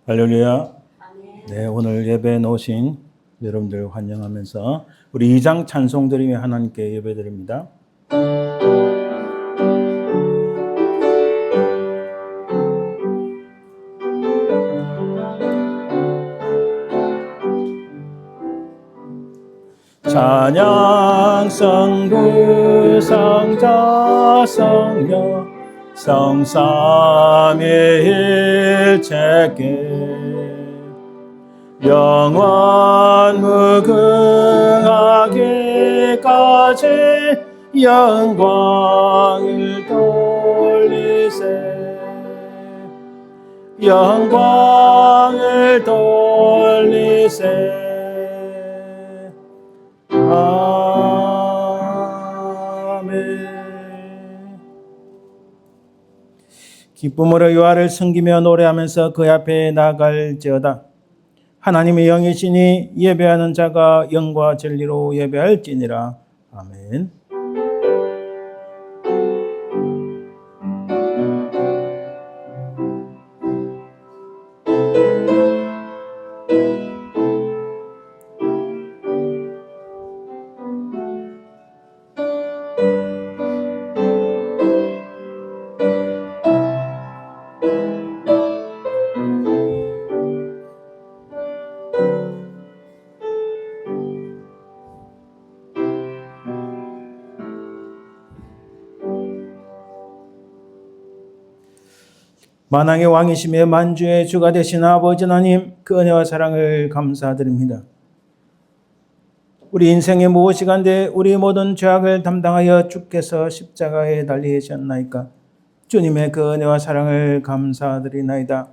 할렐루야. 네, 오늘 예배에 오신 여러분들 환영하면서 우리 2장 찬송 드리며 하나님께 예배드립니다. 찬양 성부 성자 성령 성삼위일체께 영원 무궁하기까지 영광을 돌리세 영광을 돌리세 아멘. 기쁨으로 여호와를 섬기며 노래하면서 그 앞에 나갈지어다. 하나님의 영이시니 예배하는 자가 영과 진리로 예배할지니라. 아멘. 만왕의 왕이시며 만주의 주가 되신 아버지 하나님, 그 은혜와 사랑을 감사드립니다. 우리 인생에 무엇이 간데 우리 모든 죄악을 담당하여 주께서 십자가에 달리셨나이까. 주님의 그 은혜와 사랑을 감사드리나이다.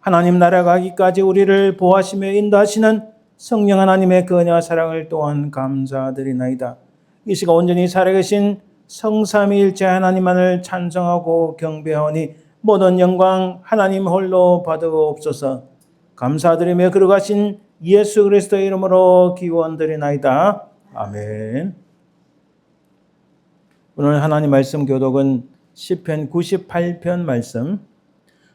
하나님 나라 가기까지 우리를 보호하시며 인도하시는 성령 하나님의 그 은혜와 사랑을 또한 감사드리나이다. 이 시간 온전히 살아계신 성삼위일체 하나님만을 찬송하고 경배하오니 모든 영광 하나님 홀로 받으옵소서. 감사드리며 걸어가신 예수 그리스도의 이름으로 기원드리나이다. 아멘. 오늘 하나님 말씀 교독은 시편 98편 말씀.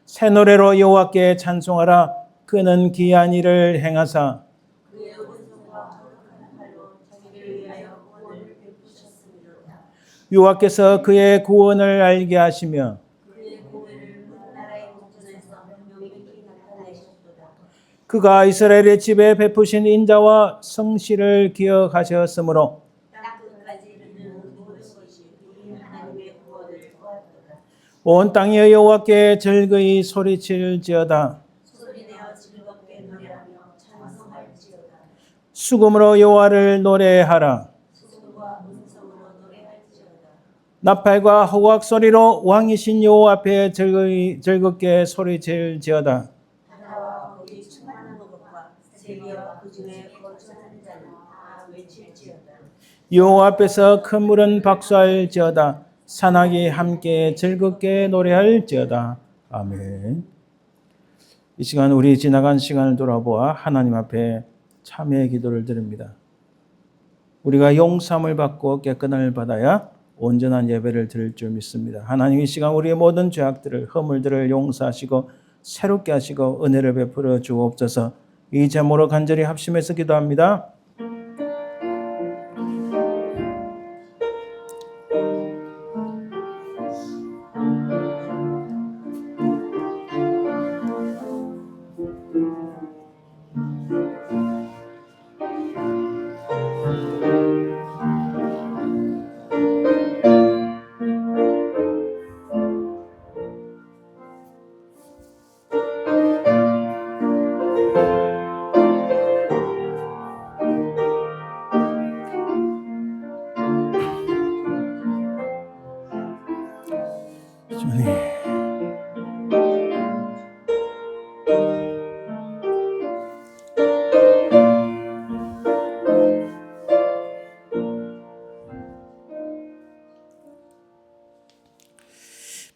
새 노래로 여호와께 찬송하라. 그는 기이한 일을 행하사 여호와께서 그의 구원을 알게 하시며 그가 이스라엘의 집에 베푸신 인자와 성실을 기억하셨으므로 온 땅이 여호와께 즐거이 소리칠지어다. 수금으로 여호와를 노래하라. 나팔과 호각 소리로 왕이신 여호와 앞에 즐겁게 소리칠지어다. 여호와 앞에서 큰 물은 박수할지어다. 산악이 함께 즐겁게 노래할지어다. 아멘. 이 시간 우리 지나간 시간을 돌아보아 하나님 앞에 참회의 기도를 드립니다. 우리가 용서함을 받고 깨끗함을 받아야 온전한 예배를 드릴 줄 믿습니다. 하나님 이 시간 우리의 모든 죄악들을 허물들을 용서하시고 새롭게 하시고 은혜를 베풀어 주옵소서. 이 제목으로 간절히 합심해서 기도합니다.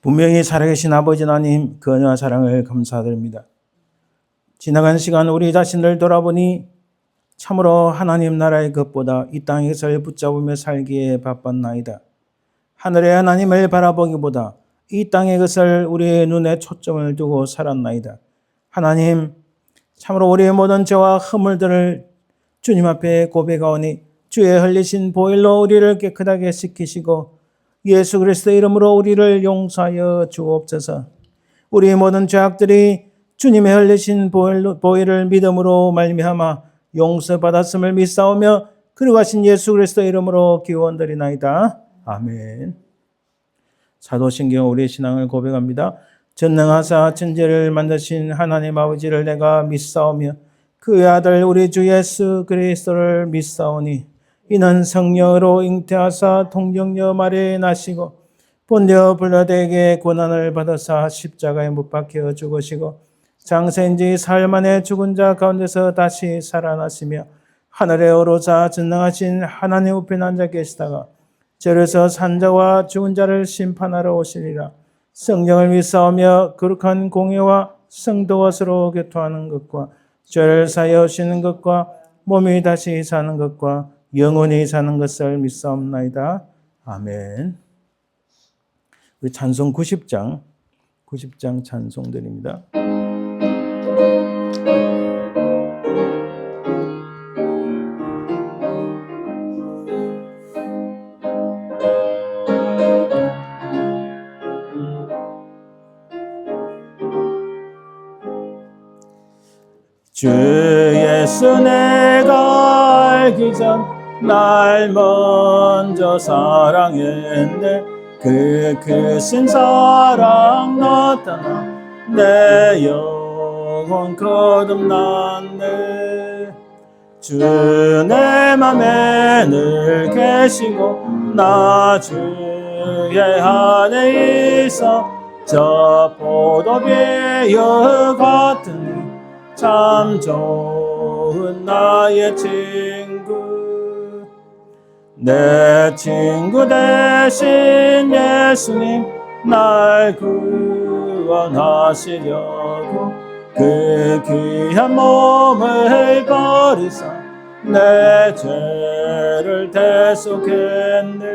분명히 살아계신 아버지 하나님, 그 은혜와 사랑을 감사드립니다. 지나간 시간 우리 자신을 돌아보니 참으로 하나님 나라의 것보다 이 땅의 것을 붙잡으며 살기에 바빴나이다. 하늘의 하나님을 바라보기보다 이 땅의 것을 우리의 눈에 초점을 두고 살았나이다. 하나님, 참으로 우리의 모든 죄와 허물들을 주님 앞에 고백하오니 주의 흘리신 보혈로 우리를 깨끗하게 씻기시고 예수 그리스도의 이름으로 우리를 용서하여 주옵소서. 우리의 모든 죄악들이 주님의 흘리신 보혈을 믿음으로 말미암아 용서받았음을 믿사오며 그러하신 예수 그리스도의 이름으로 기원드리나이다. 아멘. 사도신경 우리의 신앙을 고백합니다. 전능하사 천지를 만드신 하나님 아버지를 내가 믿사오며 그의 아들 우리 주 예수 그리스도를 믿사오니 이는 성령으로 잉태하사 통정녀 마리아에 나시고 본디오 빌라도에게 고난을 받으사 십자가에 못 박혀 죽으시고 장세인지 사흘 만에 죽은 자 가운데서 다시 살아나시며 하늘에 오르사 전능하신 하나님 우편에 앉아 계시다가 저에서 산자와 죽은 자를 심판하러 오시리라. 성령을 믿사오며 거룩한 공예와 성도와 서로 교통하는 것과 죄를 사하여 오시는 것과 몸이 다시 사는 것과 영원히 사는 것을 믿사옵나이다. 아멘. 우리 찬송 90장 찬송드립니다. 주 예수 내가 알기 전 날 먼저 사랑했네. 그 크신 사랑 나타나 내 영혼 거듭났네. 주 내 맘에 늘 계시고 나 주의 안에 있어 저 포도비여 같으니 참 좋은 나의 친구. 내 친구 대신 예수님 날 구원하시려고 그 귀한 몸을 버리사 내 죄를 대속했네.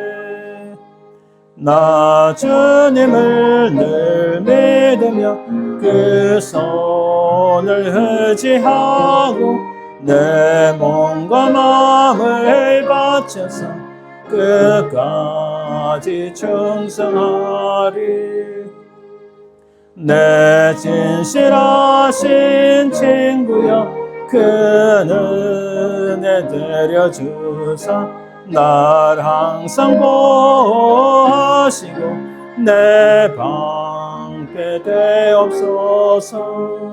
나 주님을 늘 믿으며 그 손을 의지하고 내 몸과 마음을 바쳐서 끝까지 충성하리. 내 진실하신 친구여 그 은혜 내려주사 날 항상 보호하시고 내 방패 되옵소서.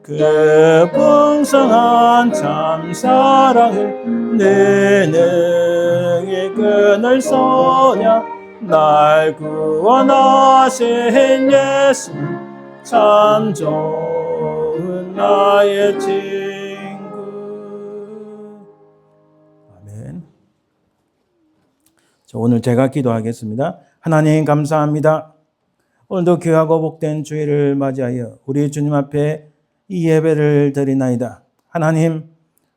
그 풍성한 참 사랑을 내 능히 끊을 소냐. 날 구원하신 예수 참 좋은 나의 친구. 아멘. 오늘 제가 기도하겠습니다. 하나님 감사합니다. 오늘도 귀하고 복된 주일을 맞이하여 우리 주님 앞에 이 예배를 드리나이다. 하나님,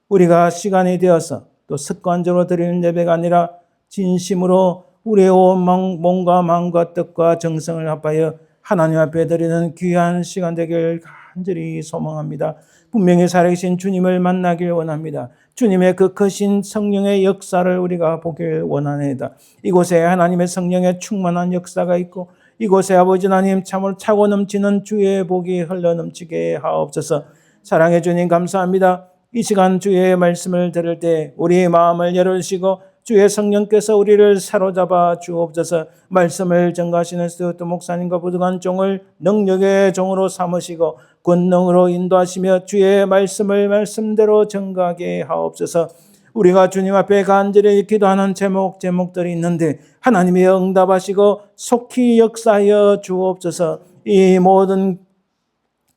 우리가 시간이 되어서 또 습관적으로 드리는 예배가 아니라 진심으로 우리의 온 몸과 마음과 뜻과 정성을 합하여 하나님 앞에 드리는 귀한 시간 되길 간절히 소망합니다. 분명히 살아계신 주님을 만나길 원합니다. 주님의 그 크신 성령의 역사를 우리가 보길 원하나이다. 이곳에 하나님의 성령의 충만한 역사가 있고 이곳에 아버지 하나님 참으로 차고 넘치는 주의 복이 흘러넘치게 하옵소서. 사랑해 주님 감사합니다. 이 시간 주의 말씀을 들을 때 우리의 마음을 열어주시고 주의 성령께서 우리를 사로잡아 주옵소서. 말씀을 전가하시는 스튜어트 목사님과 부족한 종을 능력의 종으로 삼으시고 권능으로 인도하시며 주의 말씀을 말씀대로 전가하게 하옵소서. 우리가 주님 앞에 간절히 기도하는 제목들이 있는데 하나님이 응답하시고 속히 역사하여 주옵소서. 이 모든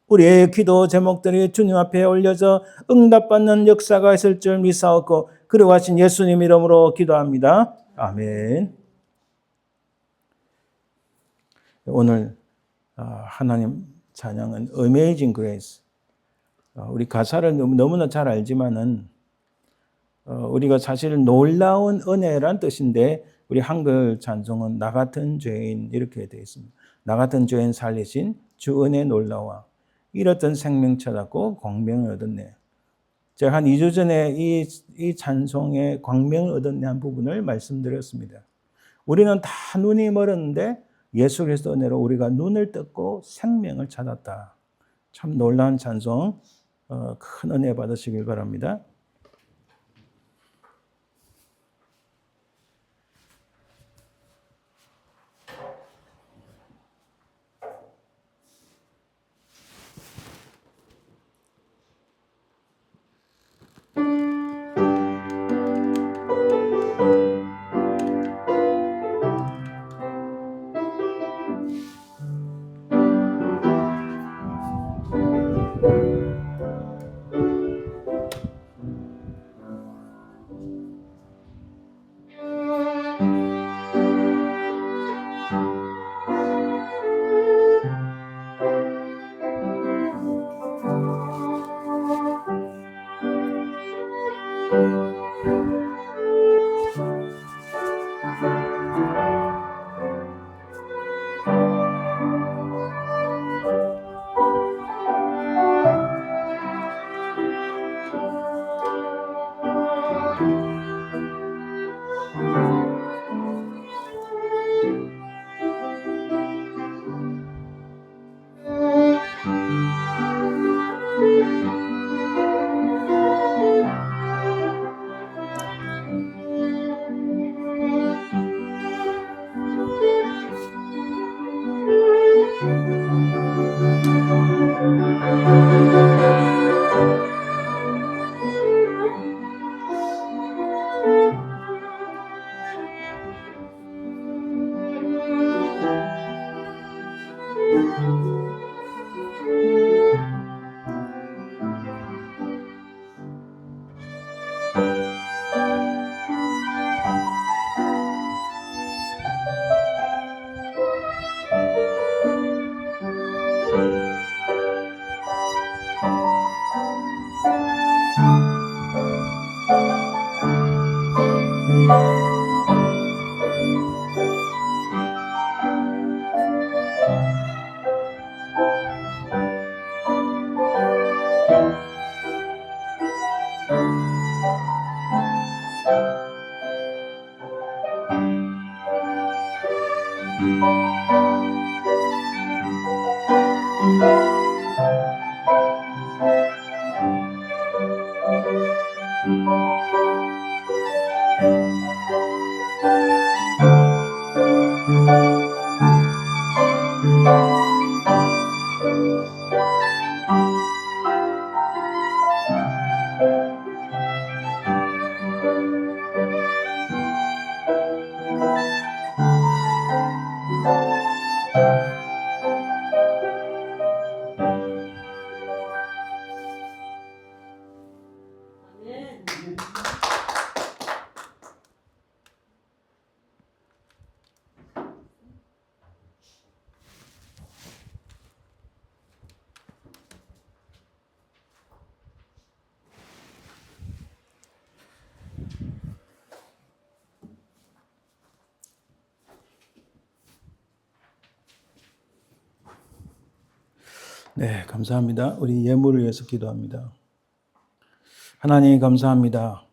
우리의 기도 제목들이 주님 앞에 올려져 응답받는 역사가 있을 줄 믿사옵고 그러고 하신 예수님 이름으로 기도합니다. 아멘. 오늘 하나님 찬양은 Amazing Grace. 우리 가사를 너무나 잘 알지만은 우리가 사실 놀라운 은혜란 뜻인데 우리 한글 찬송은 나 같은 죄인 이렇게 되어 있습니다. 나 같은 죄인 살리신 주 은혜 놀라워. 잃었던 생명 찾았고 광명을 얻었네. 제가 한 2주 전에 이 찬송의 광명을 얻었네 한 부분을 말씀드렸습니다. 우리는 다 눈이 멀었는데 예수 그리스도 은혜로 우리가 눈을 떴고 생명을 찾았다. 참 놀라운 찬송, 큰 은혜 받으시길 바랍니다. 네, 감사합니다. 우리 예물을 위해서 기도합니다. 하나님 감사합니다.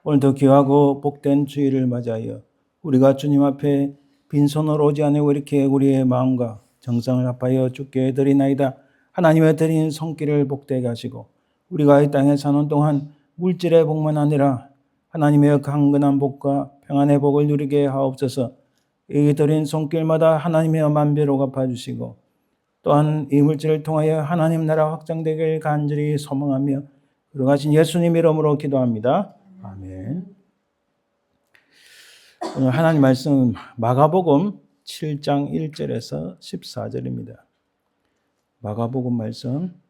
오늘도 귀하고 복된 주일을 맞이하여 우리가 주님 앞에 빈손으로 오지 않고 이렇게 우리의 마음과 정성을 합하여 주께 드리나이다. 하나님의 드린 손길을 복되게 하시고 우리가 이 땅에 사는 동안 물질의 복만 아니라 하나님의 강건한 복과 평안의 복을 누리게 하옵소서. 이 드린 손길마다 하나님의 만배로 갚아주시고 또한 이 물질을 통하여 하나님 나라 확장되길 간절히 소망하며 그러하신 예수님 이름으로 기도합니다. 아멘. 오늘 하나님 말씀 마가복음 7장 1절에서 14절입니다. 마가복음 말씀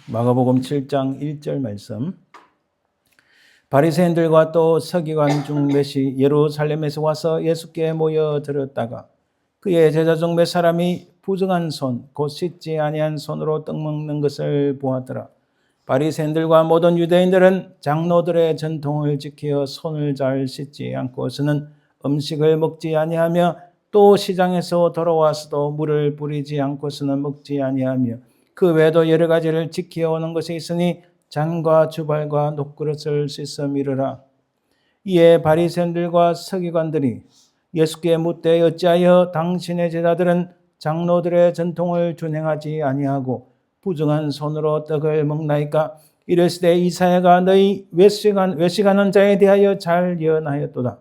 마가복음 7장 1절 말씀. 바리새인들과 또 서기관 중 몇이 예루살렘에서 와서 예수께 모여들었다가 그의 제자 중 몇 사람이 부정한 손, 곧 씻지 아니한 손으로 떡 먹는 것을 보았더라. 바리새인들과 모든 유대인들은 장로들의 전통을 지켜 손을 잘 씻지 않고서는 음식을 먹지 아니하며 또 시장에서 돌아와서도 물을 뿌리지 않고서는 먹지 아니하며 그 외에도 여러 가지를 지켜오는 것이 있으니 잔과 주발과 녹그릇을 씻어 미르라. 이에 바리새인들과 서기관들이 예수께 묻되 어찌하여 당신의 제자들은 장로들의 전통을 준행하지 아니하고 부정한 손으로 떡을 먹나이까? 이르시되 이사야가 너희 외식하는 자에 대하여 잘 예언하였도다.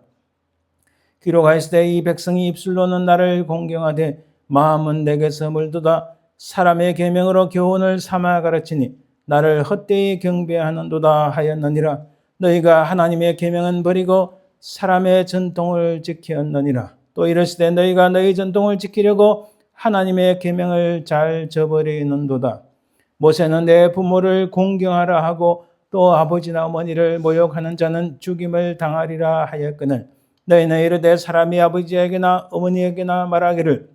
기록하시되 이 백성이 입술로는 나를 공경하되 마음은 내게서 멀도다. 사람의 계명으로 교훈을 삼아 가르치니 나를 헛되이 경배하는도다 하였느니라. 너희가 하나님의 계명은 버리고 사람의 전통을 지켰느니라. 또 이르시되 너희가 너희 전통을 지키려고 하나님의 계명을 잘 저버리는도다. 모세는 내 부모를 공경하라 하고 또 아버지나 어머니를 모욕하는 자는 죽임을 당하리라 하였거늘 너희는 이르되 사람이 아버지에게나 어머니에게나 말하기를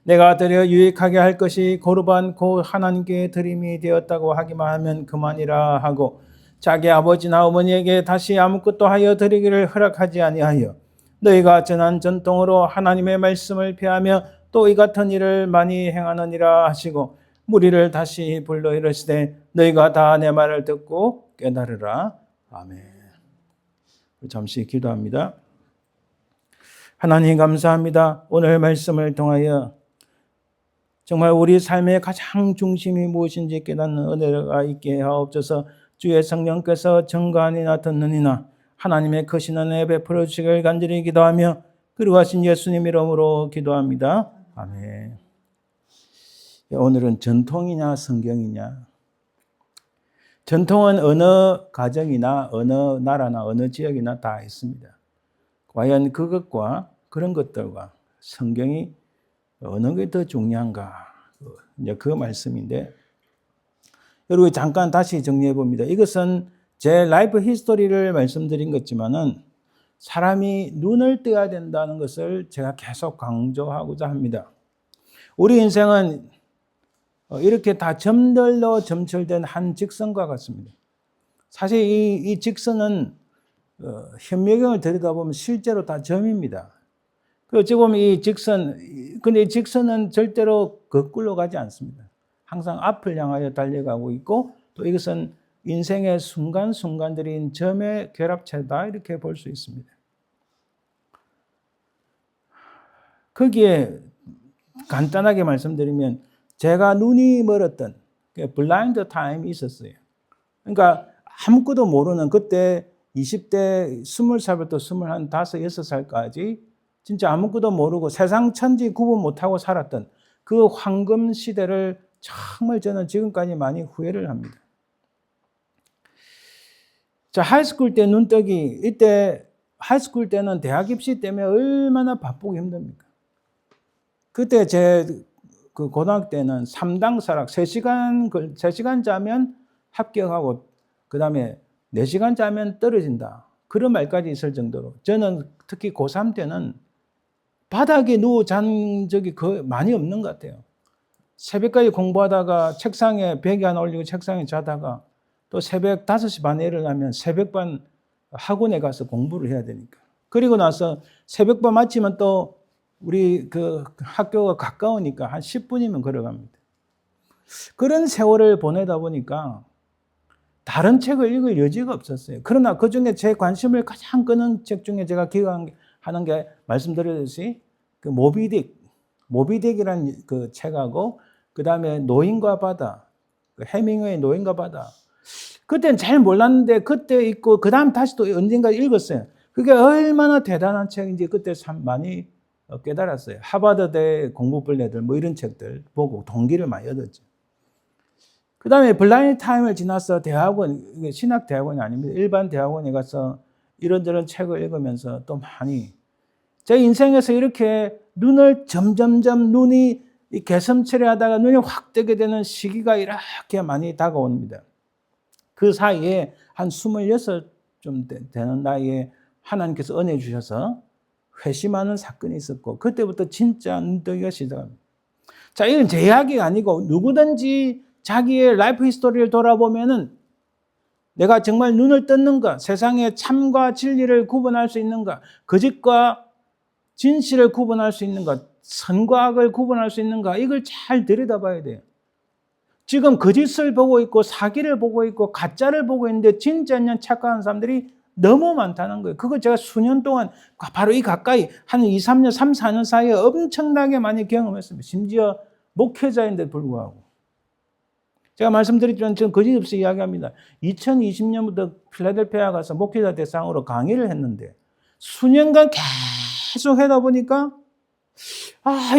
내가 드려 유익하게 할 것이 거룩한 곧 하나님께 드림이 되었다고 하기만 하면 그만이라 하고 자기 아버지나 어머니에게 다시 아무것도 하여 드리기를 허락하지 아니하여 너희가 전한 전통으로 하나님의 말씀을 폐하며 또 이 같은 일을 많이 행하느니라 하시고 무리를 다시 불러 이르시되 너희가 다 내 말을 듣고 깨달으라. 아멘. 잠시 기도합니다. 하나님 감사합니다. 오늘 말씀을 통하여 정말 우리 삶의 가장 중심이 무엇인지 깨닫는 은혜가 있게 하옵소서. 주의 성령께서 정관이나 듣느니나 하나님의 크신 은혜 베풀어 주시길 간절히 기도하며 그리하신 예수님 이름으로 기도합니다. 아멘. 오늘은 전통이냐 성경이냐. 전통은 어느 가정이나 어느 나라나 어느 지역이나 다 있습니다. 과연 그것과 그런 것들과 성경이 어느 게 더 중요한가? 이제 그 말씀인데 여러분 잠깐 다시 정리해 봅니다. 이것은 제 라이프 히스토리를 말씀드린 것지만은 사람이 눈을 떠야 된다는 것을 제가 계속 강조하고자 합니다. 우리 인생은 이렇게 다 점들로 점철된 한 직선과 같습니다. 사실 이 직선은 현미경을 들여다보면 실제로 다 점입니다. 어찌 보면 근데 이 직선은 절대로 거꾸로 가지 않습니다. 항상 앞을 향하여 달려가고 있고 또 이것은 인생의 순간순간들인 점의 결합체다 이렇게 볼 수 있습니다. 거기에 간단하게 말씀드리면 제가 눈이 멀었던 블라인드 타임이 있었어요. 그러니까 아무것도 모르는 그때 20대 20살부터 25, 6살까지 진짜 아무것도 모르고 세상 천지 구분 못하고 살았던 그 황금 시대를 정말 저는 지금까지 많이 후회를 합니다. 자, 하이스쿨 때 눈뜨기, 이때 하이스쿨 때는 대학 입시 때문에 얼마나 바쁘고 힘듭니까? 그때 그 고등학교 때는 3당 사락, 3시간 자면 합격하고, 그 다음에 4시간 자면 떨어진다. 그런 말까지 있을 정도로. 저는 특히 고3 때는 바닥에 누워 잔 적이 거의 많이 없는 것 같아요. 새벽까지 공부하다가 책상에 베개 하나 올리고 책상에 자다가 또 새벽 5시 반에 일어나면 새벽반 학원에 가서 공부를 해야 되니까. 그리고 나서 새벽반 마치면 또 우리 그 학교가 가까우니까 한 10분이면 걸어갑니다. 그런 세월을 보내다 보니까 다른 책을 읽을 여지가 없었어요. 그러나 그 중에 제 관심을 가장 끄는 책 중에 제가 기억하는 게 말씀드렸듯이 그 모비딕이라는 그 책하고 그 다음에 노인과 바다, 그 해밍웨이 노인과 바다. 그때는 잘 몰랐는데 그때 읽고 그 다음 다시 또 언젠가 읽었어요. 그게 얼마나 대단한 책인지 그때 참 많이 깨달았어요. 하버드대 공부벌레들 뭐 이런 책들 보고 동기를 많이 얻었죠. 그 다음에 블라인드 타임을 지나서 대학원, 이게 신학 대학원이 아닙니다. 일반 대학원에 가서 이런저런 책을 읽으면서 또 많이 제 인생에서 이렇게 점점점 눈이 개슴츠레 하다가 눈이 확 뜨게 되는 시기가 이렇게 많이 다가옵니다. 그 사이에 한 26좀 되는 나이에 하나님께서 은혜 주셔서 회심하는 사건이 있었고 그때부터 진짜 눈뜨기가 시작합니다. 자, 이건 제 이야기가 아니고 누구든지 자기의 라이프 히스토리를 돌아보면은 내가 정말 눈을 떴는가? 세상의 참과 진리를 구분할 수 있는가? 거짓과 진실을 구분할 수 있는가? 선과 악을 구분할 수 있는가? 이걸 잘 들여다봐야 돼요. 지금 거짓을 보고 있고 사기를 보고 있고 가짜를 보고 있는데 진짜냐 착각하는 사람들이 너무 많다는 거예요. 그거 제가 수년 동안 바로 이 가까이 한 2, 3년, 3, 4년 사이에 엄청나게 많이 경험했습니다. 심지어 목회자인데 불구하고. 제가 말씀드렸지만 저는 거짓 없이 이야기합니다. 2020년부터 필라델피아 가서 목회자 대상으로 강의를 했는데 수년간 계속 하다 보니까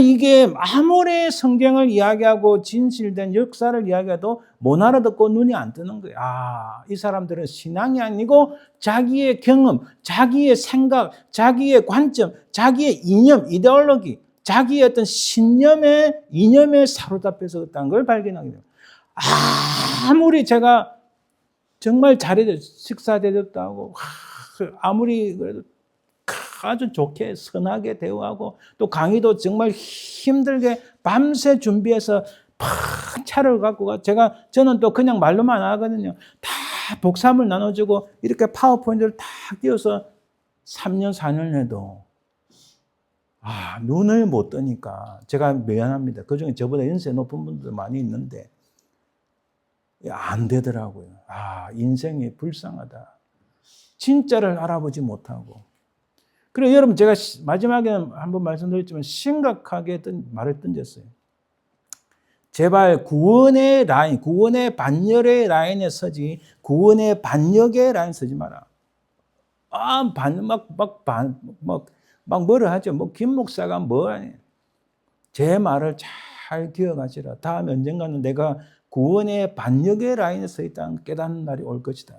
이게 아무리 성경을 이야기하고 진실된 역사를 이야기해도 못 알아듣고 눈이 안 뜨는 거예요. 이 사람들은 신앙이 아니고 자기의 경험, 자기의 생각, 자기의 관점, 자기의 이념, 이데올로기, 자기의 어떤 이념에 사로잡혀서 있다는 걸 발견하게 됩니다. 아무리 제가 정말 식사 대접도 하고, 아무리 그래도 아주 좋게 선하게 대우하고 또 강의도 정말 힘들게 밤새 준비해서 차를 갖고 가. 저는 또 그냥 말로만 안 하거든요. 다 복사물 나눠주고 이렇게 파워포인트를 다 띄워서 3년, 4년 해도 눈을 못 뜨니까 제가 미안합니다. 그중에 저보다 연세 높은 분들 많이 있는데 안 되더라고요. 인생이 불쌍하다. 진짜를 알아보지 못하고. 그리고 여러분 제가 마지막에는 한번 말씀드렸지만 심각하게 말을 던졌어요. 제발 구원의 라인, 구원의 반열의 라인에 서지 구원의 반역의 라인에 서지 마라. 뭐라 하죠. 김 목사가 제 말을 잘 기억하시라. 다음에 언젠가는 내가 구원의 반역의 라인에 서 있다는 깨닫는 날이 올 것이다.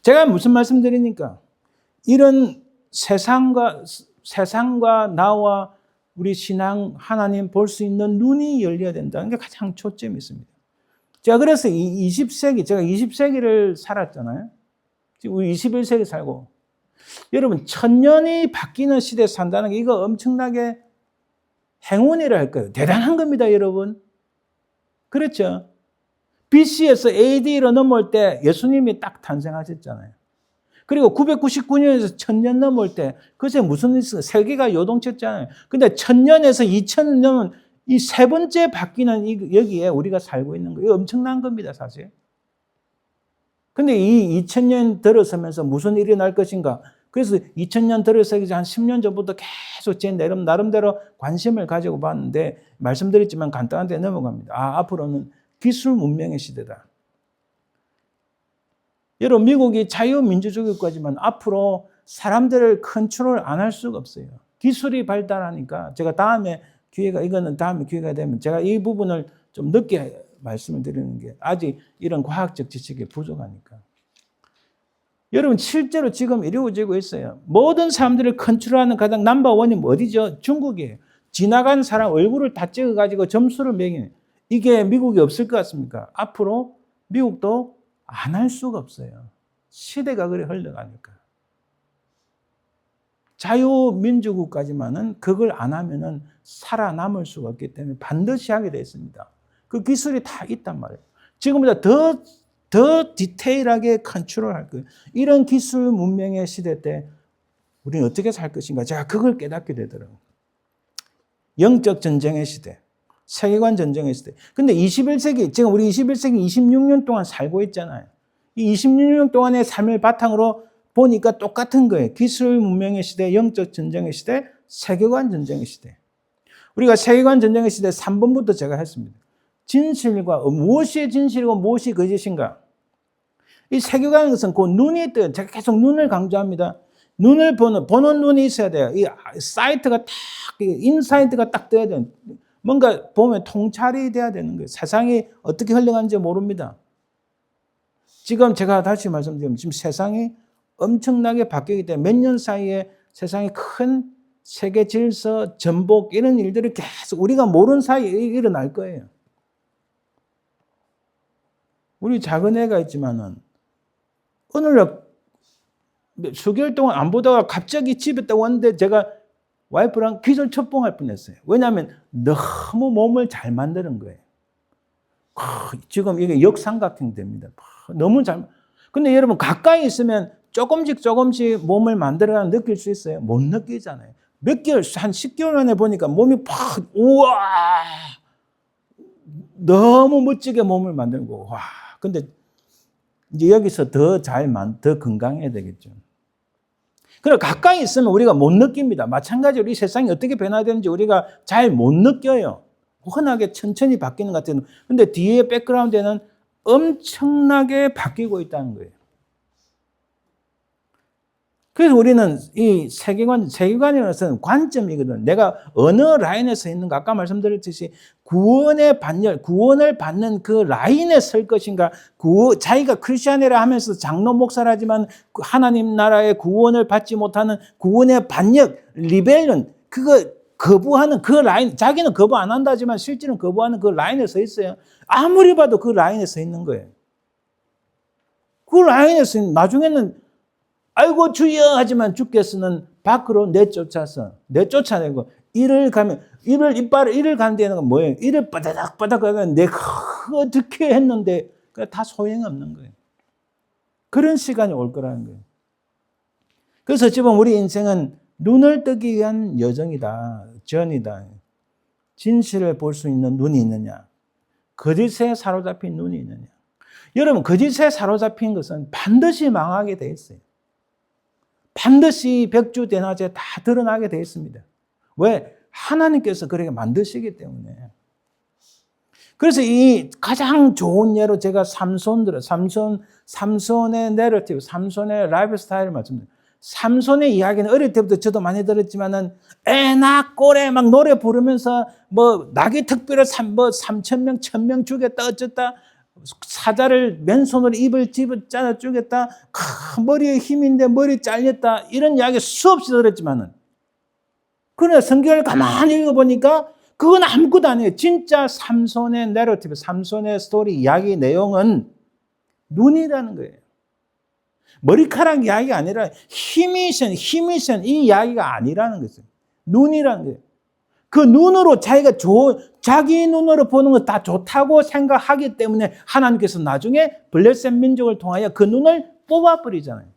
제가 무슨 말씀 드리니까 이런 세상과 나와 우리 신앙 하나님 볼 수 있는 눈이 열려야 된다는 게 가장 초점이 있습니다. 제가 그래서 제가 20세기를 살았잖아요. 지금 우리 21세기 살고. 여러분, 1000년이 바뀌는 시대에 산다는 게 이거 엄청나게 행운이라 할 거예요. 대단한 겁니다, 여러분. 그렇죠? BC에서 AD로 넘어올 때 예수님이 딱 탄생하셨잖아요. 그리고 999년에서 1000년 넘을 때 그새 무슨 일이 있어요? 세계가 요동쳤잖아요. 근데 1000년에서 2000년 넘은 이 세 번째 바뀌는 여기에 우리가 살고 있는 거예요. 이거 엄청난 겁니다, 사실. 근데 이 2000년 들어서면서 무슨 일이 날 것인가? 그래서 2000년 들어서기 전 한 10년 전부터 계속 제 나름대로 관심을 가지고 봤는데 말씀드렸지만 간단한데 넘어갑니다. 앞으로는 기술 문명의 시대다. 여러분, 미국이 자유민주주의 국가지만 앞으로 사람들을 컨트롤 안 할 수가 없어요. 기술이 발달하니까 제가 다음에 기회가 되면 제가 이 부분을 좀 늦게 말씀을 드리는 게 아직 이런 과학적 지식이 부족하니까. 여러분, 실제로 지금 이루어지고 있어요. 모든 사람들을 컨트롤하는 가장 넘버원이 어디죠? 중국이에요. 지나간 사람 얼굴을 다 찍어가지고 점수를 매기는. 이게 미국이 없을 것 같습니까? 앞으로 미국도 안 할 수가 없어요. 시대가 그래 흘러가니까. 자유민주국까지만은 그걸 안 하면은 살아남을 수가 없기 때문에 반드시 하게 되어 있습니다. 그 기술이 다 있단 말이에요. 지금보다 더 디테일하게 컨트롤할 거예요. 이런 기술 문명의 시대 때 우리는 어떻게 살 것인가? 제가 그걸 깨닫게 되더라고요. 영적 전쟁의 시대. 세계관 전쟁의 시대. 근데 21세기, 지금 우리 21세기 26년 동안 살고 있잖아요. 이 26년 동안의 삶을 바탕으로 보니까 똑같은 거예요. 기술 문명의 시대, 영적 전쟁의 시대, 세계관 전쟁의 시대. 우리가 세계관 전쟁의 시대 3번부터 제가 했습니다. 진실과 무엇이 진실이고 무엇이 거짓인가? 이 세계관의 것은 그 눈이 떠요. 제가 계속 눈을 강조합니다. 눈을 보는 눈이 있어야 돼요. 이 사이트가 인사이트가 딱 떠야 돼요. 뭔가 보면 통찰이 돼야 되는 거예요. 세상이 어떻게 흘러가는지 모릅니다. 지금 제가 다시 말씀드리면 지금 세상이 엄청나게 바뀌기 때문에 몇 년 사이에 세상에 큰 세계 질서, 전복 이런 일들이 계속 우리가 모르는 사이에 일어날 거예요. 우리 작은 애가 있지만은 어느 날 수개월 동안 안 보다가 갑자기 집에 딱 왔는데 제가 와이프랑 기절초봉할 뻔했어요. 왜냐하면 너무 몸을 잘 만드는 거예요. 지금 이게 역삼각형 됩니다. 너무 잘. 근데 여러분 가까이 있으면 조금씩 몸을 만들어가는 느낄 수 있어요? 못 느끼잖아요. 몇 개월, 한 10개월 만에 보니까 몸이 팍, 우와! 너무 멋지게 몸을 만들고, 와. 근데 이제 여기서 더 건강해야 되겠죠. 그리고 가까이 있으면 우리가 못 느낍니다. 마찬가지로 이 세상이 어떻게 변화되는지 우리가 잘 못 느껴요. 워낙에 천천히 바뀌는 것 같아요. 근데 뒤에 백그라운드에는 엄청나게 바뀌고 있다는 거예요. 그래서 우리는 이 세계관이라는 관점이거든. 내가 어느 라인에 서 있는가. 아까 말씀드렸듯이 구원을 받는 그 라인에 설 것인가. 자기가 크리스찬이라 하면서 장로 목사라지만 하나님 나라의 구원을 받지 못하는 구원의 반역, 리벨런, 그거 거부하는 그 라인, 자기는 거부 안 한다지만 실제는 거부하는 그 라인에 서 있어요. 아무리 봐도 그 라인에 서 있는 거예요. 그 라인에 서 있는, 나중에는 아이고 주여 하지만 주께서는 밖으로 내쫓아내고 이를 가면 이를 가는 데는 뭐예요? 이를 빠다닥 가면 내가 어떻게 했는데 다 소용없는 거예요. 그런 시간이 올 거라는 거예요. 그래서 지금 우리 인생은 눈을 뜨기 위한 여정이다. 전이다. 진실을 볼 수 있는 눈이 있느냐? 거짓에 사로잡힌 눈이 있느냐? 여러분 거짓에 사로잡힌 것은 반드시 망하게 돼 있어요. 반드시 벽주대낮에 다 드러나게 되어 있습니다. 왜? 하나님께서 그렇게 만드시기 때문에. 그래서 이 가장 좋은 예로 제가 삼손의 내러티브, 삼손의 라이프 스타일을 말씀드립니다. 삼손의 이야기는 어릴 때부터 저도 많이 들었지만은 애나 꼴에 막 노래 부르면서 뭐 나귀 특별히 3,000명, 1,000명 죽였다 어쩌다 사자를 맨손으로 입을 잘라 쪼겠다. 머리에 힘인데 머리 잘렸다. 이런 이야기 수없이 들었지만은 그러나 성경을 가만히 읽어보니까 그건 아무것도 아니에요. 진짜 삼손의 내러티브, 삼손의 스토리 이야기 내용은 눈이라는 거예요. 머리카락 이야기가 아니라 힘이션 이 이야기가 아니라는 거죠. 눈이라는 거예요. 그 눈으로 자기 눈으로 보는 거 다 좋다고 생각하기 때문에 하나님께서 나중에 블레셋 민족을 통하여 그 눈을 뽑아버리잖아요.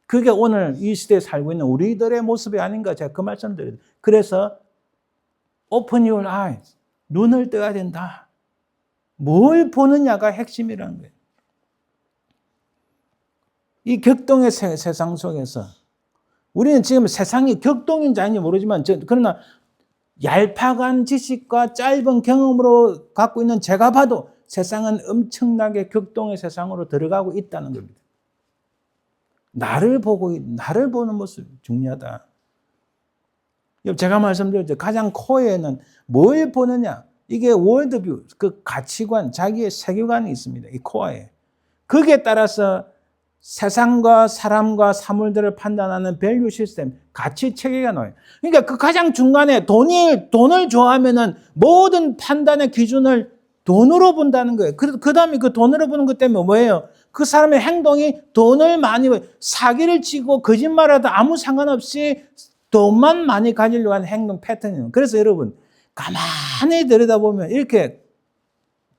그게 오늘 이 시대에 살고 있는 우리들의 모습이 아닌가 제가 그 말씀 드려요. 그래서 open your eyes. 눈을 떠야 된다. 뭘 보느냐가 핵심이라는 거예요. 이 격동의 세상 속에서 우리는 지금 세상이 격동인지 아닌지 모르지만 그러나 얄팍한 지식과 짧은 경험으로 갖고 있는 제가 봐도 세상은 엄청나게 격동의 세상으로 들어가고 있다는 겁니다. 나를 보는 모습이 중요하다. 제가 말씀드렸죠. 가장 코어에는 뭘 보느냐. 이게 월드뷰, 그 가치관, 자기의 세계관이 있습니다. 이 코어에. 거기에 따라서 세상과 사람과 사물들을 판단하는 밸류 시스템, 가치 체계가 나와요. 그러니까 그 가장 중간에 돈을 좋아하면은 모든 판단의 기준을 돈으로 본다는 거예요. 그 다음에 그 돈으로 보는 것 때문에 뭐예요? 그 사람의 행동이 돈을 많이, 사기를 치고 거짓말하다 아무 상관없이 돈만 많이 가지려고 하는 행동 패턴이에요. 그래서 여러분, 가만히 들여다보면 이렇게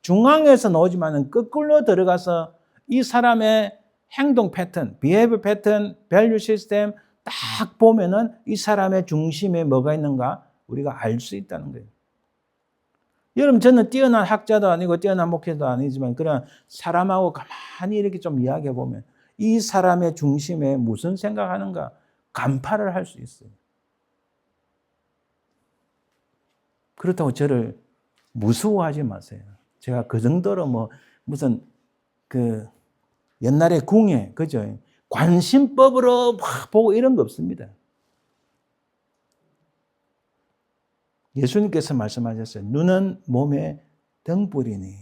중앙에서 나오지만은 거꾸로 들어가서 이 사람의 행동 패턴, behavior 패턴, value 시스템 딱 보면은 이 사람의 중심에 뭐가 있는가 우리가 알 수 있다는 거예요. 여러분 저는 뛰어난 학자도 아니고 뛰어난 목회도 아니지만 그냥 사람하고 가만히 이렇게 좀 이야기해 보면 이 사람의 중심에 무슨 생각하는가 간파를 할 수 있어요. 그렇다고 저를 무서워하지 마세요. 제가 그 정도로 무슨 옛날에 궁예, 그죠? 관심법으로 막 보고 이런 거 없습니다. 예수님께서 말씀하셨어요. 눈은 몸의 등불이니.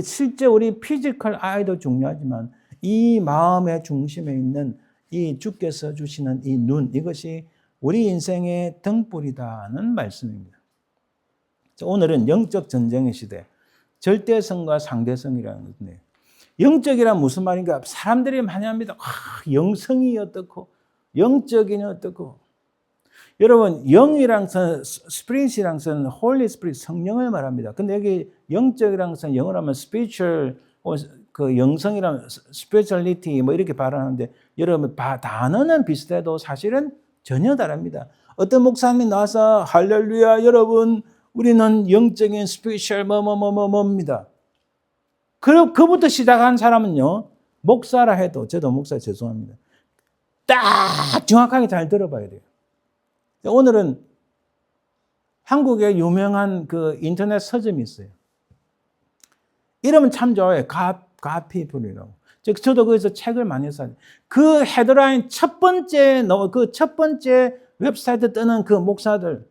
실제 우리 피지컬 아이도 중요하지만 이 마음의 중심에 있는 이 주께서 주시는 이 눈, 이것이 우리 인생의 등불이다는 말씀입니다. 오늘은 영적 전쟁의 시대, 절대성과 상대성이라는 건데 영적이란 무슨 말인가? 사람들이 많이 합니다. 영성이 어떻고 영적이니 어떻고. 여러분 영이랑 스피릿이랑 선 홀리 스피릿 성령을 말합니다. 근데 여기 영적이랑 선 영어로 하면 spiritual 그 영성이라는 스피리추얼리티 뭐 이렇게 발언하는데 여러분 단어는 비슷해도 사실은 전혀 다릅니다. 어떤 목사님이 나와서 할렐루야 여러분 우리는 영적인 스피리추얼 뭐뭐뭐뭐입니다. 그부터 시작한 사람은요 목사라 해도 저도 목사 죄송합니다. 딱 정확하게 잘 들어봐야 돼요. 오늘은 한국에 유명한 그 인터넷 서점이 있어요. 이름은 참 좋아요. 가피플이라고. 저도 거기서 책을 많이 사요. 그 헤드라인 첫 번째 웹사이트 뜨는 그 목사들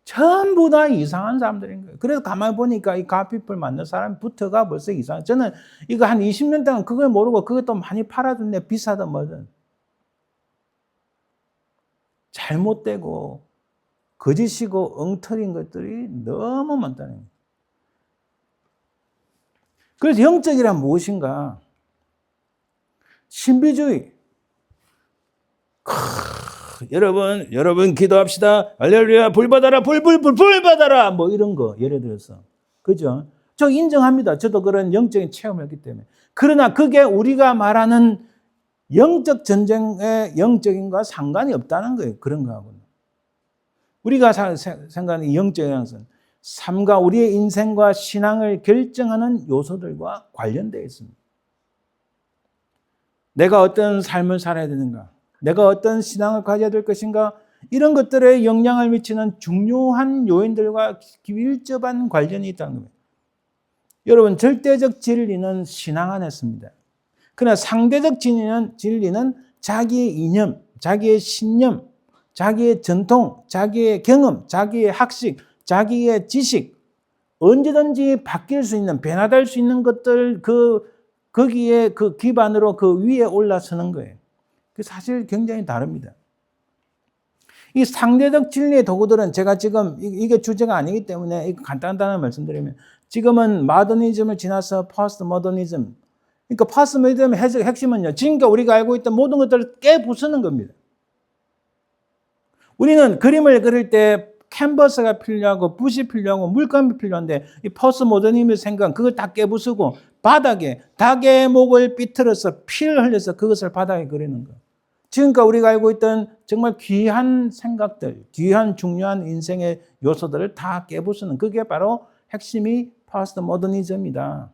전부 다 이상한 사람들인 거예요. 그래서 가만히 보니까 이 가피플 만든 사람이 부터가 벌써 이상해. 저는 이거 한 20년 동안 그걸 모르고 그것도 많이 팔아줬네. 비싸든 뭐든. 잘못되고 거짓이고 엉터리인 것들이 너무 많다는 거예요. 그래서 영적이란 무엇인가? 신비주의. 여러분 기도합시다. 할렐루야 불 받아라 불 받아라 뭐 이런 거 예를 들어서 그죠? 저 인정합니다. 저도 그런 영적인 체험을 했기 때문에. 그러나 그게 우리가 말하는 영적 전쟁의 영적인과 상관이 없다는 거예요. 그런 거하고는. 우리가 생각하는 영적인 것은 삶과 우리의 인생과 신앙을 결정하는 요소들과 관련되어 있습니다. 내가 어떤 삶을 살아야 되는가? 내가 어떤 신앙을 가져야 될 것인가? 이런 것들에 영향을 미치는 중요한 요인들과 밀접한 관련이 있다는 겁니다. 여러분, 절대적 진리는 신앙 안에 있습니다. 그러나 상대적 진리는 자기의 이념, 자기의 신념, 자기의 전통, 자기의 경험, 자기의 학식, 자기의 지식, 언제든지 바뀔 수 있는, 변화될 수 있는 것들, 거기에 그 기반으로 그 위에 올라서는 거예요. 그 사실 굉장히 다릅니다. 이 상대적 진리의 도구들은 제가 지금 이게 주제가 아니기 때문에 간단하게 말씀드리면 지금은 모더니즘을 지나서 포스트 모더니즘. 그러니까 포스트 모더니즘의 핵심은요. 지금까지 우리가 알고 있던 모든 것들을 깨부수는 겁니다. 우리는 그림을 그릴 때 캔버스가 필요하고 붓이 필요하고 물감이 필요한데 이 포스트 모더니즘의 생각은 그걸 다 깨부수고 바닥에 닭의 목을 삐틀어서 피를 흘려서 그것을 바닥에 그리는 거예요. 지금까지 우리가 알고 있던 정말 귀한 생각들, 귀한 중요한 인생의 요소들을 다 깨부수는 그게 바로 핵심이 포스트 모더니즘이다.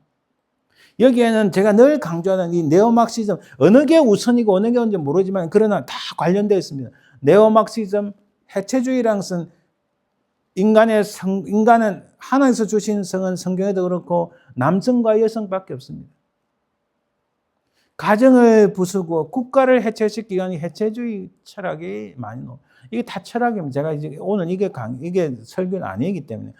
여기에는 제가 늘 강조하는 이 네오막시즘, 어느 게 우선이고 어느 게 언제 모르지만 그러나 다 관련되어 있습니다. 네오막시즘, 해체주의라는 것은 인간은 하나님께서 주신 성은 성경에도 그렇고 남성과 여성밖에 없습니다. 가정을 부수고 국가를 해체시키기 위한 해체주의 철학이 많이 나옵니다. 이게 다 철학입니다. 제가 이제 오늘 이게 설교는 아니기 때문에.